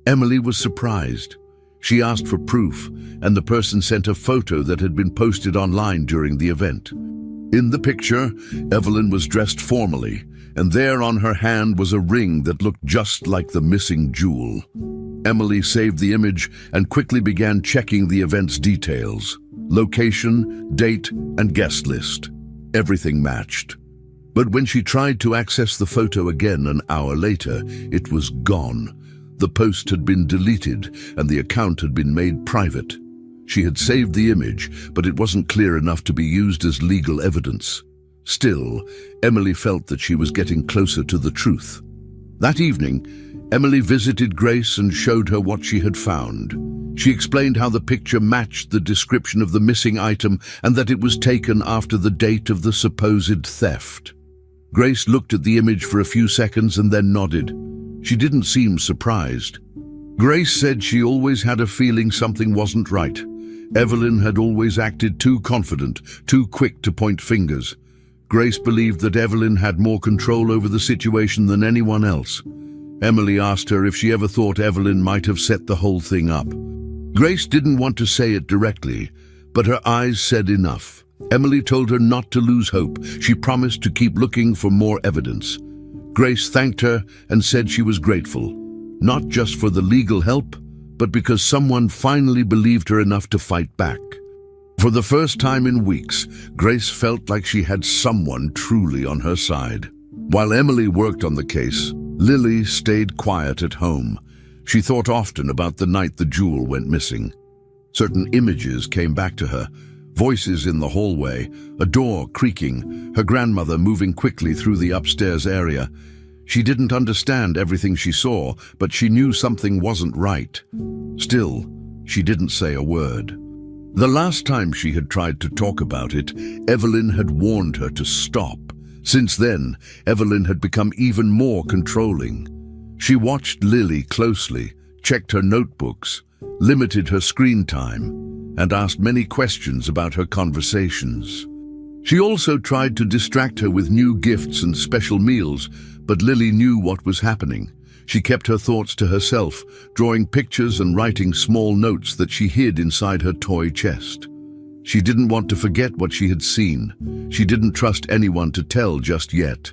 Emily was surprised. She asked for proof, and the person sent a photo that had been posted online during the event. In the picture, Evelyn was dressed formally, and there on her hand was a ring that looked just like the missing jewel. Emily saved the image and quickly began checking the event's details: location, date, and guest list. Everything matched. But when she tried to access the photo again an hour later, it was gone. The post had been deleted and the account had been made private. She had saved the image, but it wasn't clear enough to be used as legal evidence. Still, Emily felt that she was getting closer to the truth. That evening, Emily visited Grace and showed her what she had found. She explained how the picture matched the description of the missing item and that it was taken after the date of the supposed theft. Grace looked at the image for a few seconds and then nodded. She didn't seem surprised. Grace said she always had a feeling something wasn't right. Evelyn had always acted too confident, too quick to point fingers. Grace believed that Evelyn had more control over the situation than anyone else. Emily asked her if she ever thought Evelyn might have set the whole thing up. Grace didn't want to say it directly, but her eyes said enough. Emily told her not to lose hope. She promised to keep looking for more evidence. Grace thanked her and said she was grateful, not just for the legal help, but because someone finally believed her enough to fight back. For the first time in weeks, Grace felt like she had someone truly on her side. While Emily worked on the case, Lily stayed quiet at home. She thought often about the night the jewel went missing. Certain images came back to her: voices in the hallway, a door creaking, her grandmother moving quickly through the upstairs area. She didn't understand everything she saw, but she knew something wasn't right. Still, she didn't say a word. The last time she had tried to talk about it, Evelyn had warned her to stop. Since then, Evelyn had become even more controlling. She watched Lily closely, checked her notebooks, limited her screen time, and asked many questions about her conversations. She also tried to distract her with new gifts and special meals, but Lily knew what was happening. She kept her thoughts to herself, drawing pictures and writing small notes that she hid inside her toy chest. She didn't want to forget what she had seen. She didn't trust anyone to tell just yet,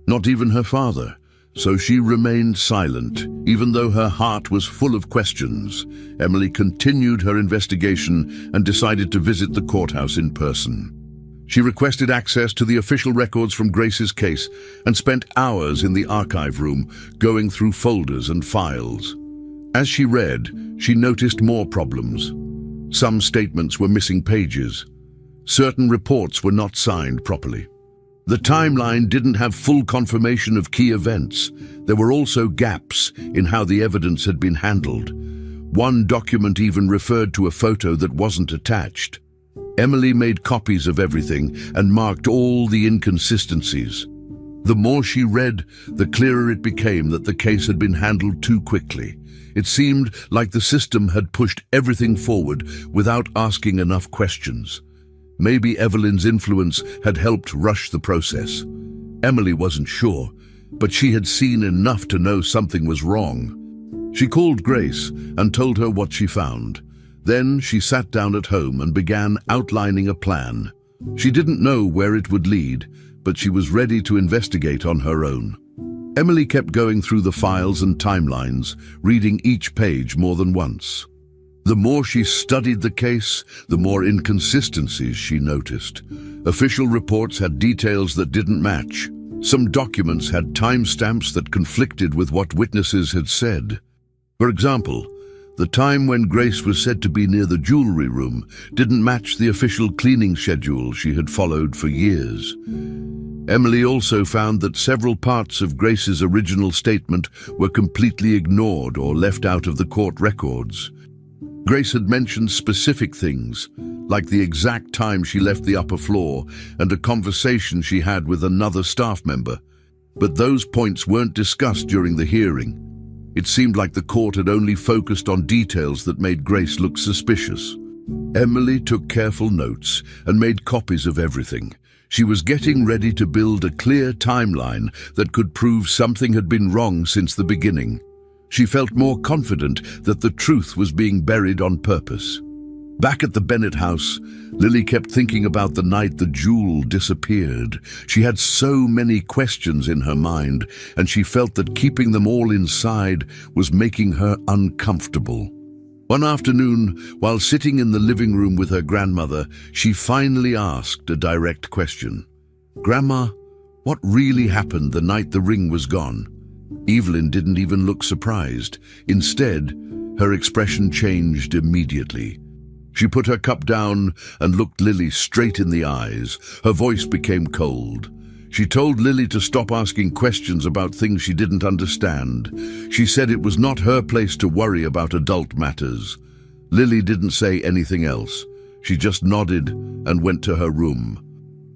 not even her father. So she remained silent, even though her heart was full of questions. Emily continued her investigation and decided to visit the courthouse in person. She requested access to the official records from Grace's case and spent hours in the archive room going through folders and files. As she read, she noticed more problems. Some statements were missing pages. Certain reports were not signed properly. The timeline didn't have full confirmation of key events. There were also gaps in how the evidence had been handled. One document even referred to a photo that wasn't attached. Emily made copies of everything and marked all the inconsistencies. The more she read, the clearer it became that the case had been handled too quickly. It seemed like the system had pushed everything forward without asking enough questions. Maybe Evelyn's influence had helped rush the process. Emily wasn't sure, but she had seen enough to know something was wrong. She called Grace and told her what she found. Then she sat down at home and began outlining a plan. She didn't know where it would lead, but she was ready to investigate on her own. Emily kept going through the files and timelines, reading each page more than once. The more she studied the case, the more inconsistencies she noticed. Official reports had details that didn't match. Some documents had timestamps that conflicted with what witnesses had said. For example, the time when Grace was said to be near the jewelry room didn't match the official cleaning schedule she had followed for years. Emily also found that several parts of Grace's original statement were completely ignored or left out of the court records. Grace had mentioned specific things, like the exact time she left the upper floor and a conversation she had with another staff member, but those points weren't discussed during the hearing. It seemed like the court had only focused on details that made Grace look suspicious. Emily took careful notes and made copies of everything. She was getting ready to build a clear timeline that could prove something had been wrong since the beginning. She felt more confident that the truth was being buried on purpose. Back at the Bennett house, Lily kept thinking about the night the jewel disappeared. She had so many questions in her mind, and she felt that keeping them all inside was making her uncomfortable. One afternoon, while sitting in the living room with her grandmother, she finally asked a direct question. "Grandma, what really happened the night the ring was gone?" Evelyn didn't even look surprised. Instead, her expression changed immediately. She put her cup down and looked Lily straight in the eyes. Her voice became cold. She told Lily to stop asking questions about things she didn't understand. She said it was not her place to worry about adult matters. Lily didn't say anything else. She just nodded and went to her room.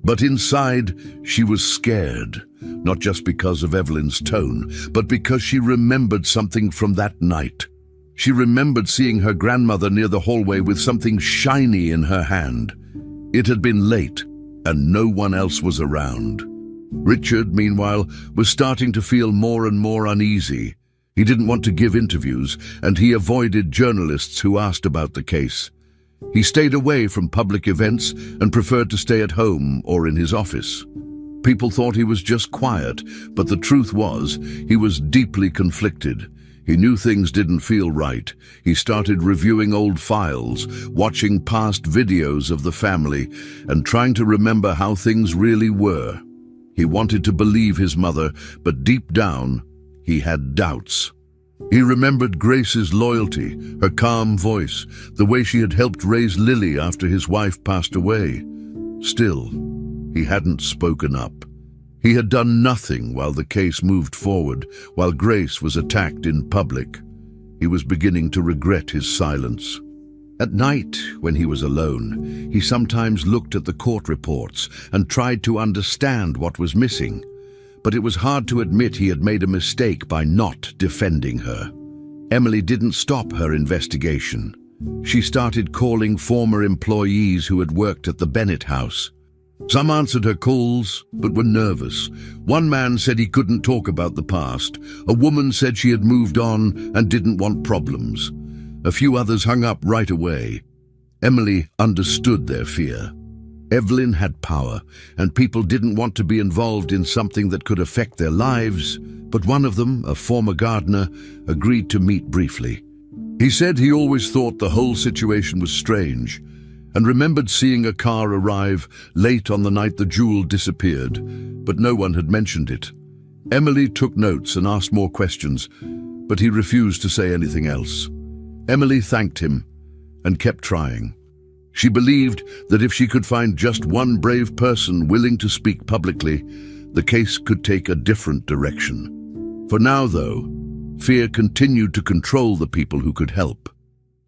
But inside, she was scared, not just because of Evelyn's tone, but because she remembered something from that night. She remembered seeing her grandmother near the hallway with something shiny in her hand. It had been late, and no one else was around. Richard, meanwhile, was starting to feel more and more uneasy. He didn't want to give interviews, and he avoided journalists who asked about the case. He stayed away from public events and preferred to stay at home or in his office. People thought he was just quiet, but the truth was, he was deeply conflicted. He knew things didn't feel right. He started reviewing old files, watching past videos of the family, and trying to remember how things really were. He wanted to believe his mother, but deep down, he had doubts. He remembered Grace's loyalty, her calm voice, the way she had helped raise Lily after his wife passed away. Still, he hadn't spoken up. He had done nothing while the case moved forward, while Grace was attacked in public. He was beginning to regret his silence. At night, when he was alone, he sometimes looked at the court reports and tried to understand what was missing. But it was hard to admit he had made a mistake by not defending her. Emily didn't stop her investigation. She started calling former employees who had worked at the Bennett house. Some answered her calls, but were nervous. One man said he couldn't talk about the past. A woman said she had moved on and didn't want problems. A few others hung up right away. Emily understood their fear. Evelyn had power, and people didn't want to be involved in something that could affect their lives, but one of them, a former gardener, agreed to meet briefly. He said he always thought the whole situation was strange, and remembered seeing a car arrive late on the night the jewel disappeared, but no one had mentioned it. Emily took notes and asked more questions, but he refused to say anything else. Emily thanked him and kept trying. She believed that if she could find just one brave person willing to speak publicly, the case could take a different direction. For now, though, fear continued to control the people who could help.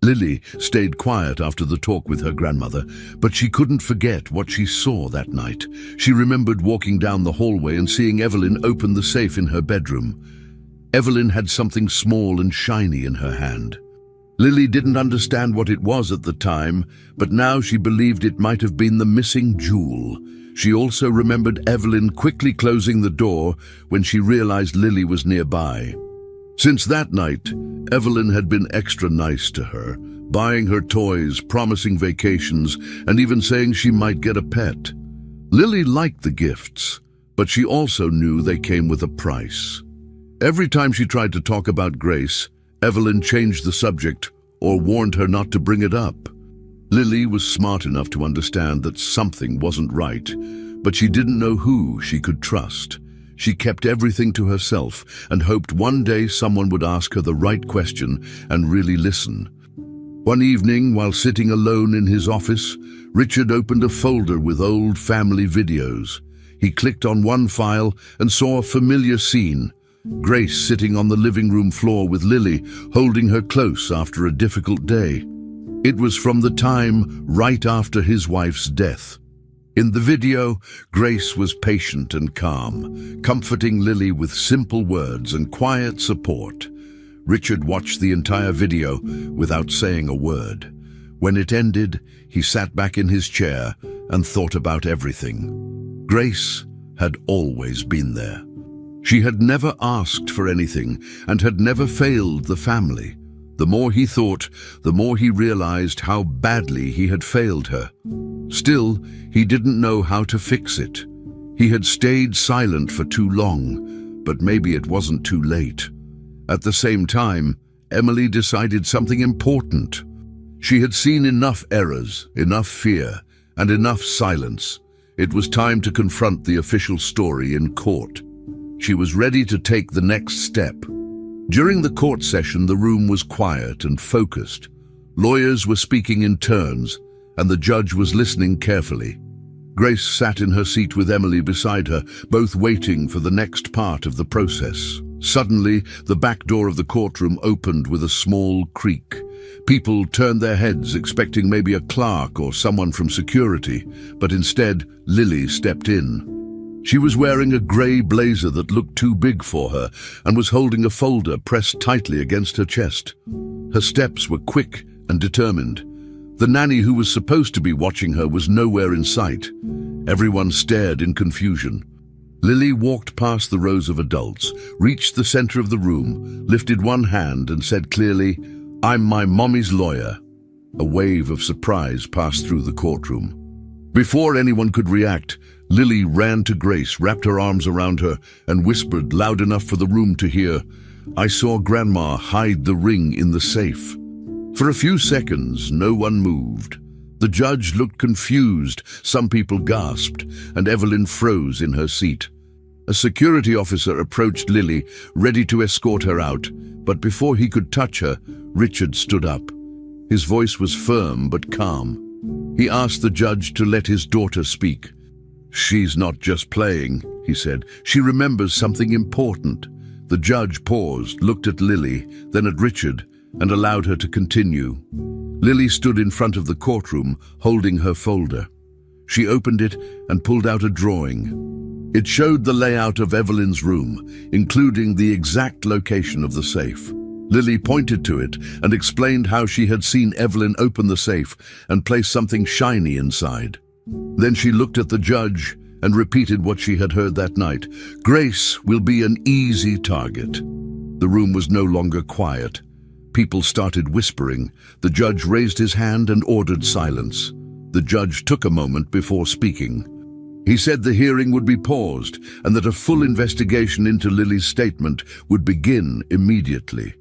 Lily stayed quiet after the talk with her grandmother, but she couldn't forget what she saw that night. She remembered walking down the hallway and seeing Evelyn open the safe in her bedroom. Evelyn had something small and shiny in her hand. Lily didn't understand what it was at the time, but now she believed it might have been the missing jewel. She also remembered Evelyn quickly closing the door when she realized Lily was nearby. Since that night, Evelyn had been extra nice to her, buying her toys, promising vacations, and even saying she might get a pet. Lily liked the gifts, but she also knew they came with a price. Every time she tried to talk about Grace, Evelyn changed the subject or warned her not to bring it up. Lily was smart enough to understand that something wasn't right, but she didn't know who she could trust. She kept everything to herself and hoped one day someone would ask her the right question and really listen. One evening, while sitting alone in his office, Richard opened a folder with old family videos. He clicked on one file and saw a familiar scene. Grace sitting on the living room floor with Lily, holding her close after a difficult day. It was from the time right after his wife's death. In the video, Grace was patient and calm, comforting Lily with simple words and quiet support. Richard watched the entire video without saying a word. When it ended, he sat back in his chair and thought about everything. Grace had always been there. She had never asked for anything and had never failed the family. The more he thought, the more he realized how badly he had failed her. Still, he didn't know how to fix it. He had stayed silent for too long, but maybe it wasn't too late. At the same time, Emily decided something important. She had seen enough errors, enough fear, and enough silence. It was time to confront the official story in court. She was ready to take the next step. During the court session, the room was quiet and focused. Lawyers were speaking in turns, and the judge was listening carefully. Grace sat in her seat with Emily beside her, both waiting for the next part of the process. Suddenly, the back door of the courtroom opened with a small creak. People turned their heads, expecting maybe a clerk or someone from security, but instead, Lily stepped in. She was wearing a grey blazer that looked too big for her and was holding a folder pressed tightly against her chest. Her steps were quick and determined. The nanny who was supposed to be watching her was nowhere in sight. Everyone stared in confusion. Lily walked past the rows of adults, reached the center of the room, lifted one hand and said clearly, "I'm my mommy's lawyer." A wave of surprise passed through the courtroom. Before anyone could react, Lily ran to Grace, wrapped her arms around her, and whispered loud enough for the room to hear, "I saw Grandma hide the ring in the safe." For a few seconds, no one moved. The judge looked confused, some people gasped, and Evelyn froze in her seat. A security officer approached Lily, ready to escort her out, but before he could touch her, Richard stood up. His voice was firm but calm. He asked the judge to let his daughter speak. "She's not just playing," he said. "She remembers something important." The judge paused, looked at Lily, then at Richard, and allowed her to continue. Lily stood in front of the courtroom, holding her folder. She opened it and pulled out a drawing. It showed the layout of Evelyn's room, including the exact location of the safe. Lily pointed to it and explained how she had seen Evelyn open the safe and place something shiny inside. Then she looked at the judge and repeated what she had heard that night. "Grace will be an easy target." The room was no longer quiet. People started whispering. The judge raised his hand and ordered silence. The judge took a moment before speaking. He said the hearing would be paused and that a full investigation into Lily's statement would begin immediately.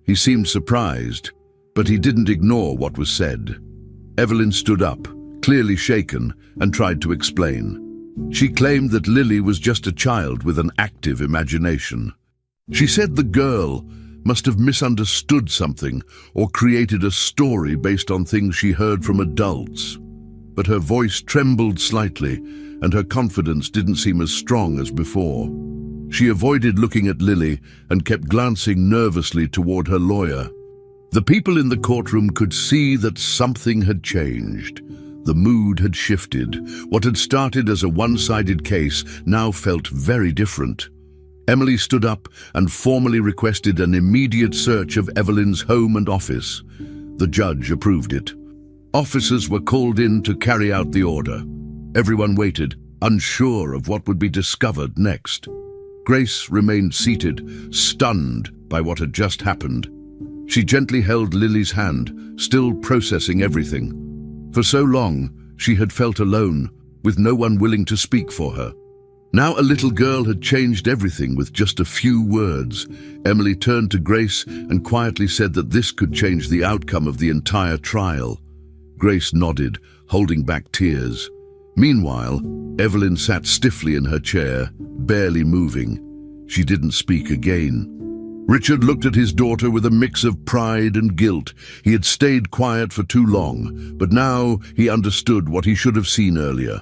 He seemed surprised, but he didn't ignore what was said. Evelyn stood up, clearly shaken, and tried to explain. She claimed that Lily was just a child with an active imagination. She said the girl must have misunderstood something or created a story based on things she heard from adults. But her voice trembled slightly, and her confidence didn't seem as strong as before. She avoided looking at Lily and kept glancing nervously toward her lawyer. The people in the courtroom could see that something had changed. The mood had shifted. What had started as a one-sided case now felt very different. Emily stood up and formally requested an immediate search of Evelyn's home and office. The judge approved it. Officers were called in to carry out the order. Everyone waited, unsure of what would be discovered next. Grace remained seated, stunned by what had just happened. She gently held Lily's hand, still processing everything. For so long, she had felt alone, with no one willing to speak for her. Now a little girl had changed everything with just a few words. Emily turned to Grace and quietly said that this could change the outcome of the entire trial. Grace nodded, holding back tears. Meanwhile, Evelyn sat stiffly in her chair, barely moving. She didn't speak again. Richard looked at his daughter with a mix of pride and guilt. He had stayed quiet for too long, but now he understood what he should have seen earlier.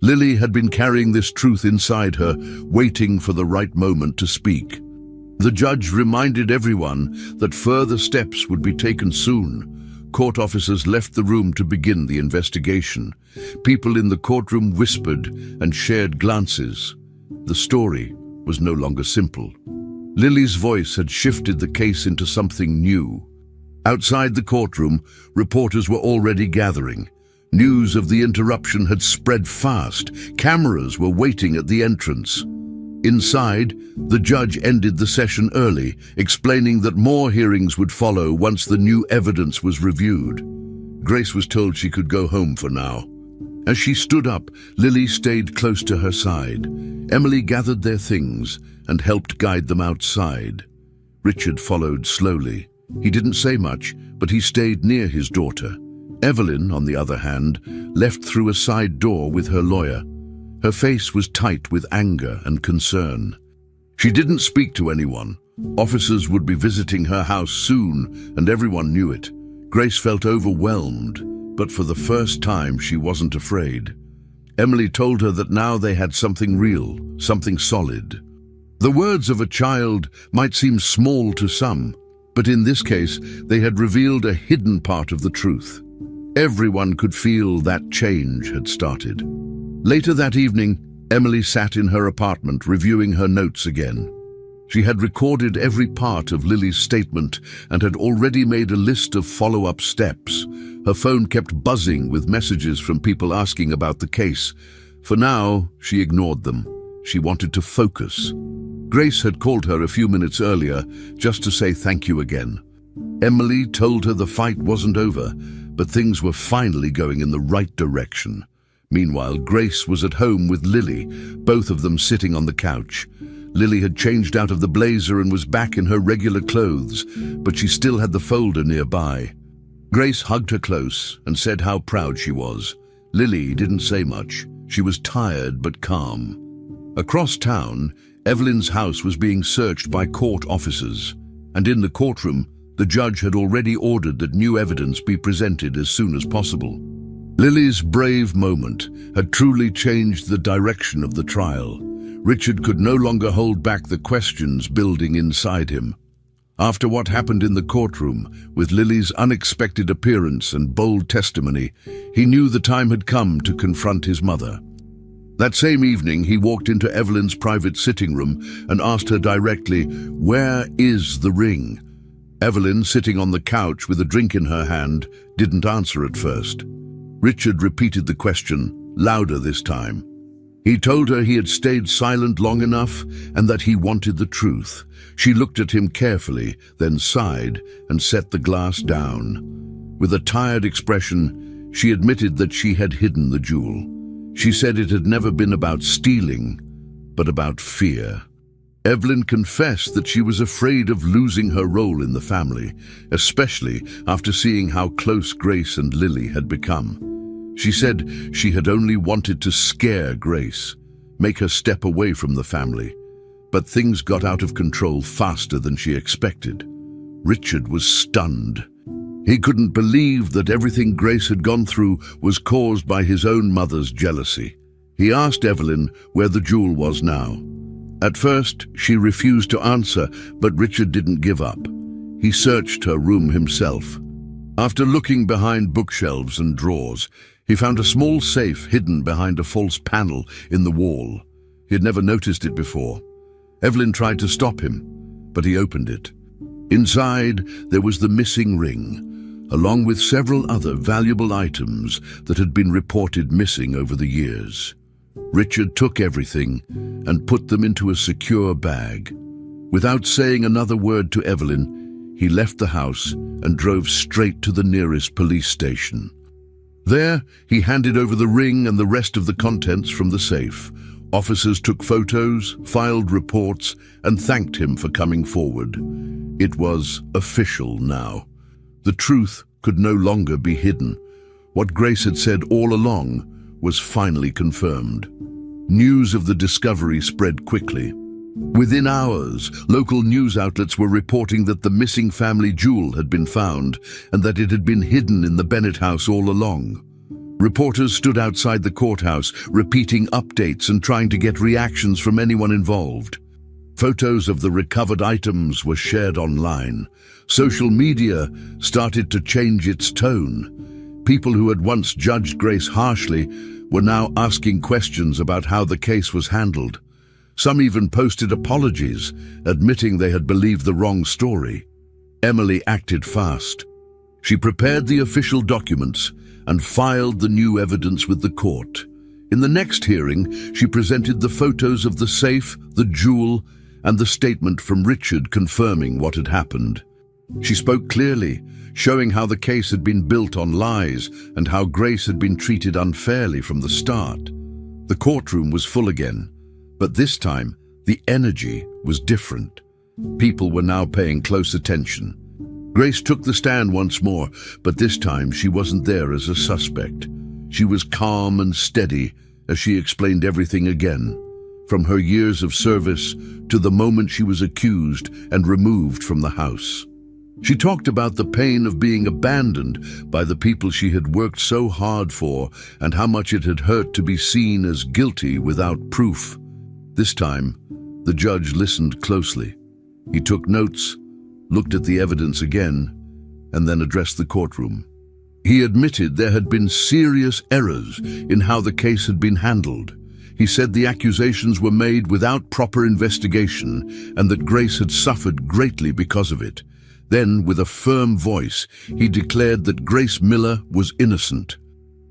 Lily had been carrying this truth inside her, waiting for the right moment to speak. The judge reminded everyone that further steps would be taken soon. Court officers left the room to begin the investigation. People in the courtroom whispered and shared glances. The story was no longer simple. Lily's voice had shifted the case into something new. Outside the courtroom, reporters were already gathering. News of the interruption had spread fast. Cameras were waiting at the entrance. Inside, the judge ended the session early, explaining that more hearings would follow once the new evidence was reviewed. Grace was told she could go home for now. As she stood up, Lily stayed close to her side. Emily gathered their things and helped guide them outside. Richard followed slowly. He didn't say much, but he stayed near his daughter. Evelyn, on the other hand, left through a side door with her lawyer. Her face was tight with anger and concern. She didn't speak to anyone. Officers would be visiting her house soon, and everyone knew it. Grace felt overwhelmed, but for the first time she wasn't afraid. Emily told her that now they had something real, something solid. The words of a child might seem small to some, but in this case they had revealed a hidden part of the truth. Everyone could feel that change had started. Later that evening, Emily sat in her apartment reviewing her notes again. She had recorded every part of Lily's statement and had already made a list of follow-up steps. Her phone kept buzzing with messages from people asking about the case. For now, she ignored them. She wanted to focus. Grace had called her a few minutes earlier just to say thank you again. Emily told her the fight wasn't over, but things were finally going in the right direction. Meanwhile, Grace was at home with Lily, both of them sitting on the couch. Lily had changed out of the blazer and was back in her regular clothes, but she still had the folder nearby. Grace hugged her close and said how proud she was. Lily didn't say much. She was tired but calm. Across town, Evelyn's house was being searched by court officers, and in the courtroom, the judge had already ordered that new evidence be presented as soon as possible. Lily's brave moment had truly changed the direction of the trial. Richard could no longer hold back the questions building inside him. After what happened in the courtroom, with Lily's unexpected appearance and bold testimony, he knew the time had come to confront his mother. That same evening, he walked into Evelyn's private sitting room and asked her directly, "Where is the ring?" Evelyn, sitting on the couch with a drink in her hand, didn't answer at first. Richard repeated the question, louder this time. He told her he had stayed silent long enough and that he wanted the truth. She looked at him carefully, then sighed and set the glass down. With a tired expression, she admitted that she had hidden the jewel. She said it had never been about stealing, but about fear. Evelyn confessed that she was afraid of losing her role in the family, especially after seeing how close Grace and Lily had become. She said she had only wanted to scare Grace, make her step away from the family. But things got out of control faster than she expected. Richard was stunned. He couldn't believe that everything Grace had gone through was caused by his own mother's jealousy. He asked Evelyn where the jewel was now. At first, she refused to answer, but Richard didn't give up. He searched her room himself. After looking behind bookshelves and drawers, he found a small safe hidden behind a false panel in the wall. He had never noticed it before. Evelyn tried to stop him, but he opened it. Inside, there was the missing ring, along with several other valuable items that had been reported missing over the years. Richard took everything and put them into a secure bag. Without saying another word to Evelyn, he left the house and drove straight to the nearest police station. There, he handed over the ring and the rest of the contents from the safe. Officers took photos, filed reports, and thanked him for coming forward. It was official now. The truth could no longer be hidden. What Grace had said all along was finally confirmed. News of the discovery spread quickly. Within hours, local news outlets were reporting that the missing family jewel had been found and that it had been hidden in the Bennett house all along. Reporters stood outside the courthouse, repeating updates and trying to get reactions from anyone involved. Photos of the recovered items were shared online. Social media started to change its tone. People who had once judged Grace harshly were now asking questions about how the case was handled. Some even posted apologies, admitting they had believed the wrong story. Emily acted fast. She prepared the official documents and filed the new evidence with the court. In the next hearing, she presented the photos of the safe, the jewel, and the statement from Richard confirming what had happened. She spoke clearly, showing how the case had been built on lies and how Grace had been treated unfairly from the start. The courtroom was full again, but this time the energy was different. People were now paying close attention. Grace took the stand once more, but this time she wasn't there as a suspect. She was calm and steady as she explained everything again, from her years of service to the moment she was accused and removed from the house. She talked about the pain of being abandoned by the people she had worked so hard for and how much it had hurt to be seen as guilty without proof. This time, the judge listened closely. He took notes, looked at the evidence again, and then addressed the courtroom. He admitted there had been serious errors in how the case had been handled. He said the accusations were made without proper investigation and that Grace had suffered greatly because of it. Then, with a firm voice, he declared that Grace Miller was innocent.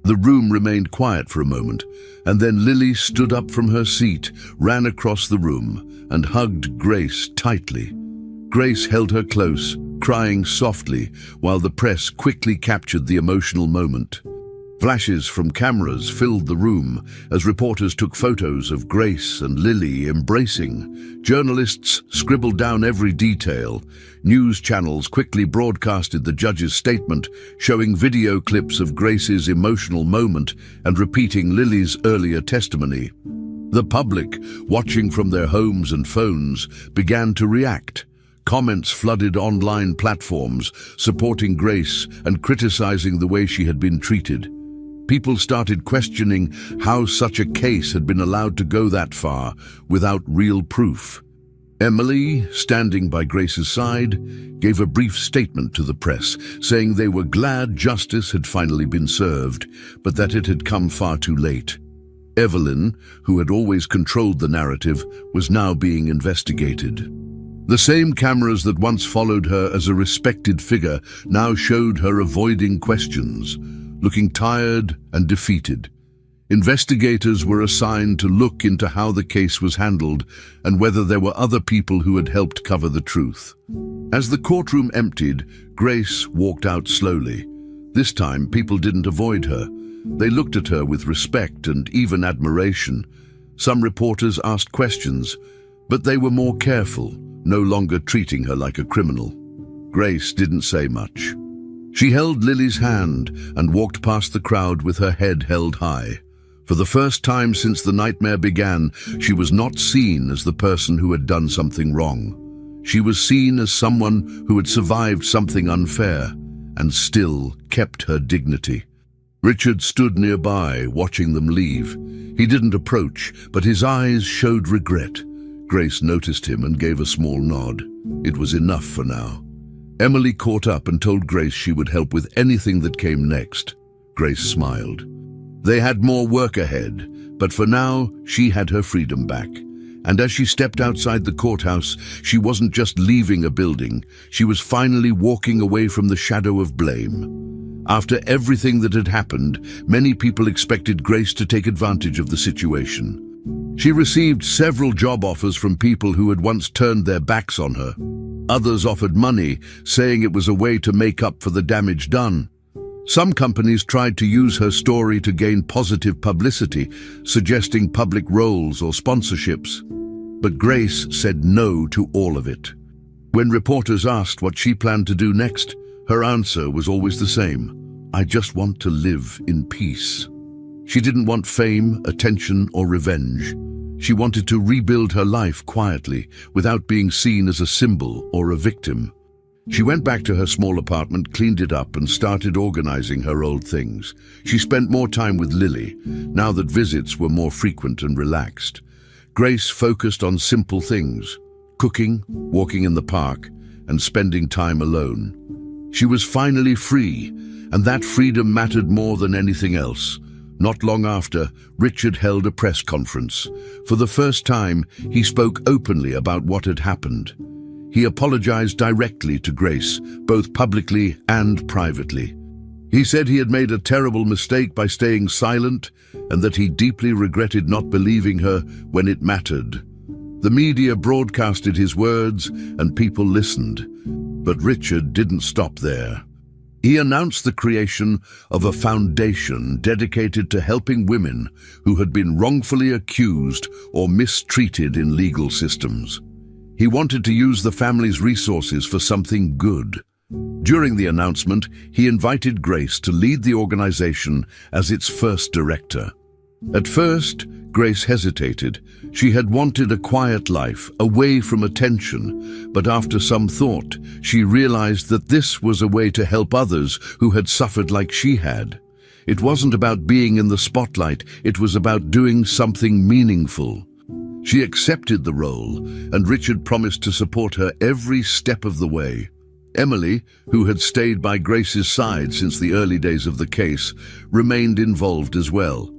The room remained quiet for a moment, and then Lily stood up from her seat, ran across the room, and hugged Grace tightly. Grace held her close, crying softly, while the press quickly captured the emotional moment. Flashes from cameras filled the room as reporters took photos of Grace and Lily embracing. Journalists scribbled down every detail. News channels quickly broadcasted the judge's statement, showing video clips of Grace's emotional moment and repeating Lily's earlier testimony. The public, watching from their homes and phones, began to react. Comments flooded online platforms, supporting Grace and criticizing the way she had been treated. People started questioning how such a case had been allowed to go that far without real proof. Emily, standing by Grace's side, gave a brief statement to the press, saying they were glad justice had finally been served, but that it had come far too late. Evelyn, who had always controlled the narrative, was now being investigated. The same cameras that once followed her as a respected figure now showed her avoiding questions, looking tired and defeated. Investigators were assigned to look into how the case was handled and whether there were other people who had helped cover the truth. As the courtroom emptied, Grace walked out slowly. This time, people didn't avoid her. They looked at her with respect and even admiration. Some reporters asked questions, But they were more careful, no longer treating her like a criminal. Grace didn't say much. She held Lily's hand and walked past the crowd with her head held high. For the first time since the nightmare began, she was not seen as the person who had done something wrong. She was seen as someone who had survived something unfair and still kept her dignity. Richard stood nearby, watching them leave. He didn't approach, but his eyes showed regret. Grace noticed him and gave a small nod. It was enough for now. Emily caught up and told Grace she would help with anything that came next. Grace smiled. They had more work ahead, but for now, she had her freedom back. And as she stepped outside the courthouse, she wasn't just leaving a building, she was finally walking away from the shadow of blame. After everything that had happened, many people expected Grace to take advantage of the situation. She received several job offers from people who had once turned their backs on her. Others offered money, saying it was a way to make up for the damage done. Some companies tried to use her story to gain positive publicity, suggesting public roles or sponsorships. But Grace said no to all of it. When reporters asked what she planned to do next, her answer was always the same: "I just want to live in peace." She didn't want fame, attention, or revenge. She wanted to rebuild her life quietly, without being seen as a symbol or a victim. She went back to her small apartment, cleaned it up, and started organizing her old things. She spent more time with Lily, now that visits were more frequent and relaxed. Grace focused on simple things: cooking, walking in the park, and spending time alone. She was finally free, and that freedom mattered more than anything else. Not long after, Richard held a press conference. For the first time, he spoke openly about what had happened. He apologized directly to Grace, both publicly and privately. He said he had made a terrible mistake by staying silent and that he deeply regretted not believing her when it mattered. The media broadcasted his words and people listened, but Richard didn't stop there. He announced the creation of a foundation dedicated to helping women who had been wrongfully accused or mistreated in legal systems. He wanted to use the family's resources for something good. During the announcement, he invited Grace to lead the organization as its first director. At first, Grace hesitated. She had wanted a quiet life, away from attention, but after some thought, she realized that this was a way to help others who had suffered like she had. It wasn't about being in the spotlight, it was about doing something meaningful. She accepted the role, and Richard promised to support her every step of the way. Emily, who had stayed by Grace's side since the early days of the case, remained involved as well.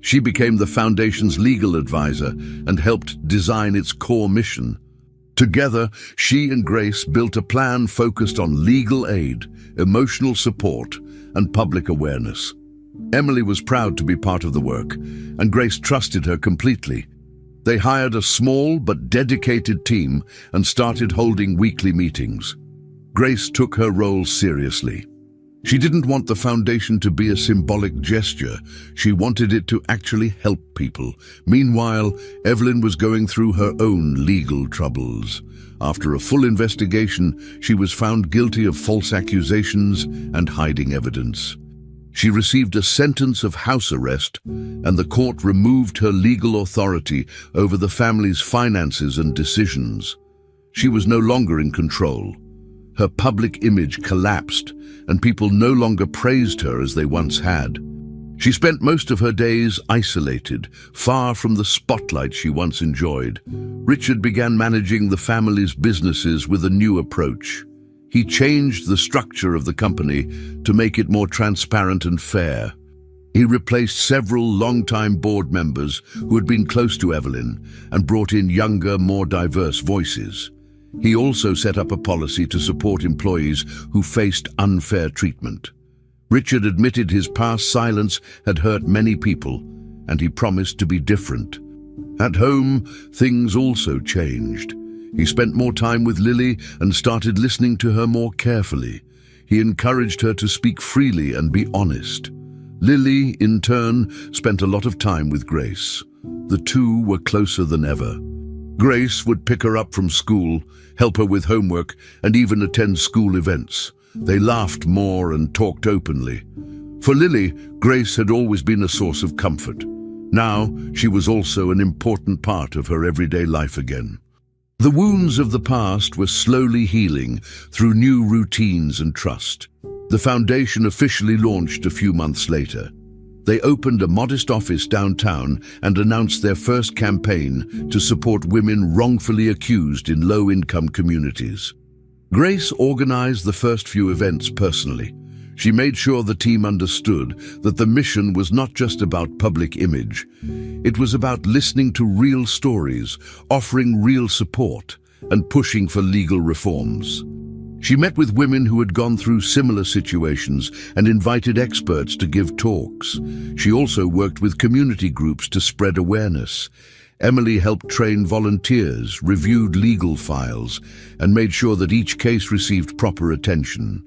She became the foundation's legal advisor and helped design its core mission. Together, she and Grace built a plan focused on legal aid, emotional support, and public awareness. Emily was proud to be part of the work, and Grace trusted her completely. They hired a small but dedicated team and started holding weekly meetings. Grace took her role seriously. She didn't want the foundation to be a symbolic gesture. She wanted it to actually help people. Meanwhile, Evelyn was going through her own legal troubles. After a full investigation, she was found guilty of false accusations and hiding evidence. She received a sentence of house arrest, and the court removed her legal authority over the family's finances and decisions. She was no longer in control. Her public image collapsed, and people no longer praised her as they once had. She spent most of her days isolated, far from the spotlight she once enjoyed. Richard began managing the family's businesses with a new approach. He changed the structure of the company to make it more transparent and fair. He replaced several long-time board members who had been close to Evelyn and brought in younger, more diverse voices. He also set up a policy to support employees who faced unfair treatment. Richard admitted his past silence had hurt many people, and he promised to be different. At home, things also changed. He spent more time with Lily and started listening to her more carefully. He encouraged her to speak freely and be honest. Lily, in turn, spent a lot of time with Grace. The two were closer than ever. Grace would pick her up from school, help her with homework, and even attend school events. They laughed more and talked openly. For Lily, Grace had always been a source of comfort. Now, she was also an important part of her everyday life again. The wounds of the past were slowly healing through new routines and trust. The foundation officially launched a few months later. They opened a modest office downtown and announced their first campaign to support women wrongfully accused in low-income communities. Grace organized the first few events personally. She made sure the team understood that the mission was not just about public image. It was about listening to real stories, offering real support, and pushing for legal reforms. She met with women who had gone through similar situations and invited experts to give talks. She also worked with community groups to spread awareness. Emily helped train volunteers, reviewed legal files, and made sure that each case received proper attention.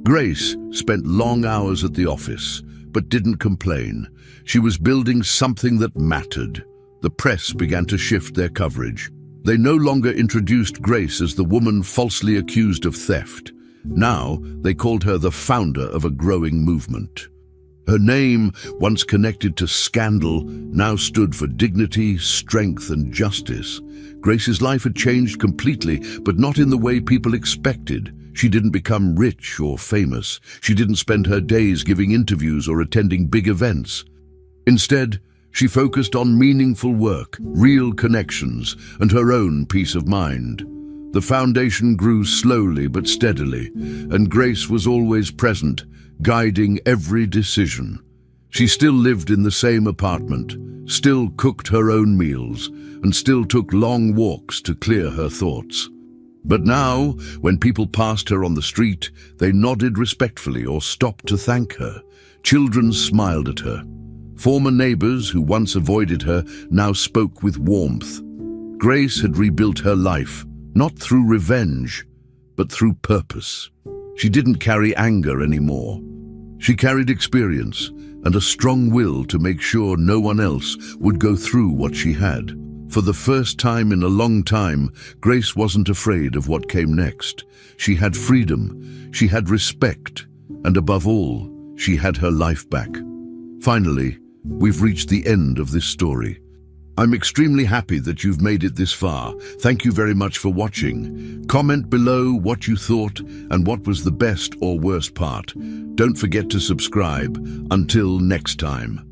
Grace spent long hours at the office, but didn't complain. She was building something that mattered. The press began to shift their coverage. They no longer introduced Grace as the woman falsely accused of theft. Now, they called her the founder of a growing movement. Her name, once connected to scandal, now stood for dignity, strength, and justice. Grace's life had changed completely, but not in the way people expected. She didn't become rich or famous. She didn't spend her days giving interviews or attending big events. Instead, she focused on meaningful work, real connections, and her own peace of mind. The foundation grew slowly but steadily, and Grace was always present, guiding every decision. She still lived in the same apartment, still cooked her own meals, and still took long walks to clear her thoughts. But now, when people passed her on the street, they nodded respectfully or stopped to thank her. Children smiled at her. Former neighbors who once avoided her now spoke with warmth. Grace had rebuilt her life, not through revenge, but through purpose. She didn't carry anger anymore. She carried experience and a strong will to make sure no one else would go through what she had. For the first time in a long time, Grace wasn't afraid of what came next. She had freedom, she had respect, and above all, she had her life back. Finally, we've reached the end of this story. I'm extremely happy that you've made it this far. Thank you very much for watching. Comment below what you thought and what was the best or worst part. Don't forget to subscribe. Until next time.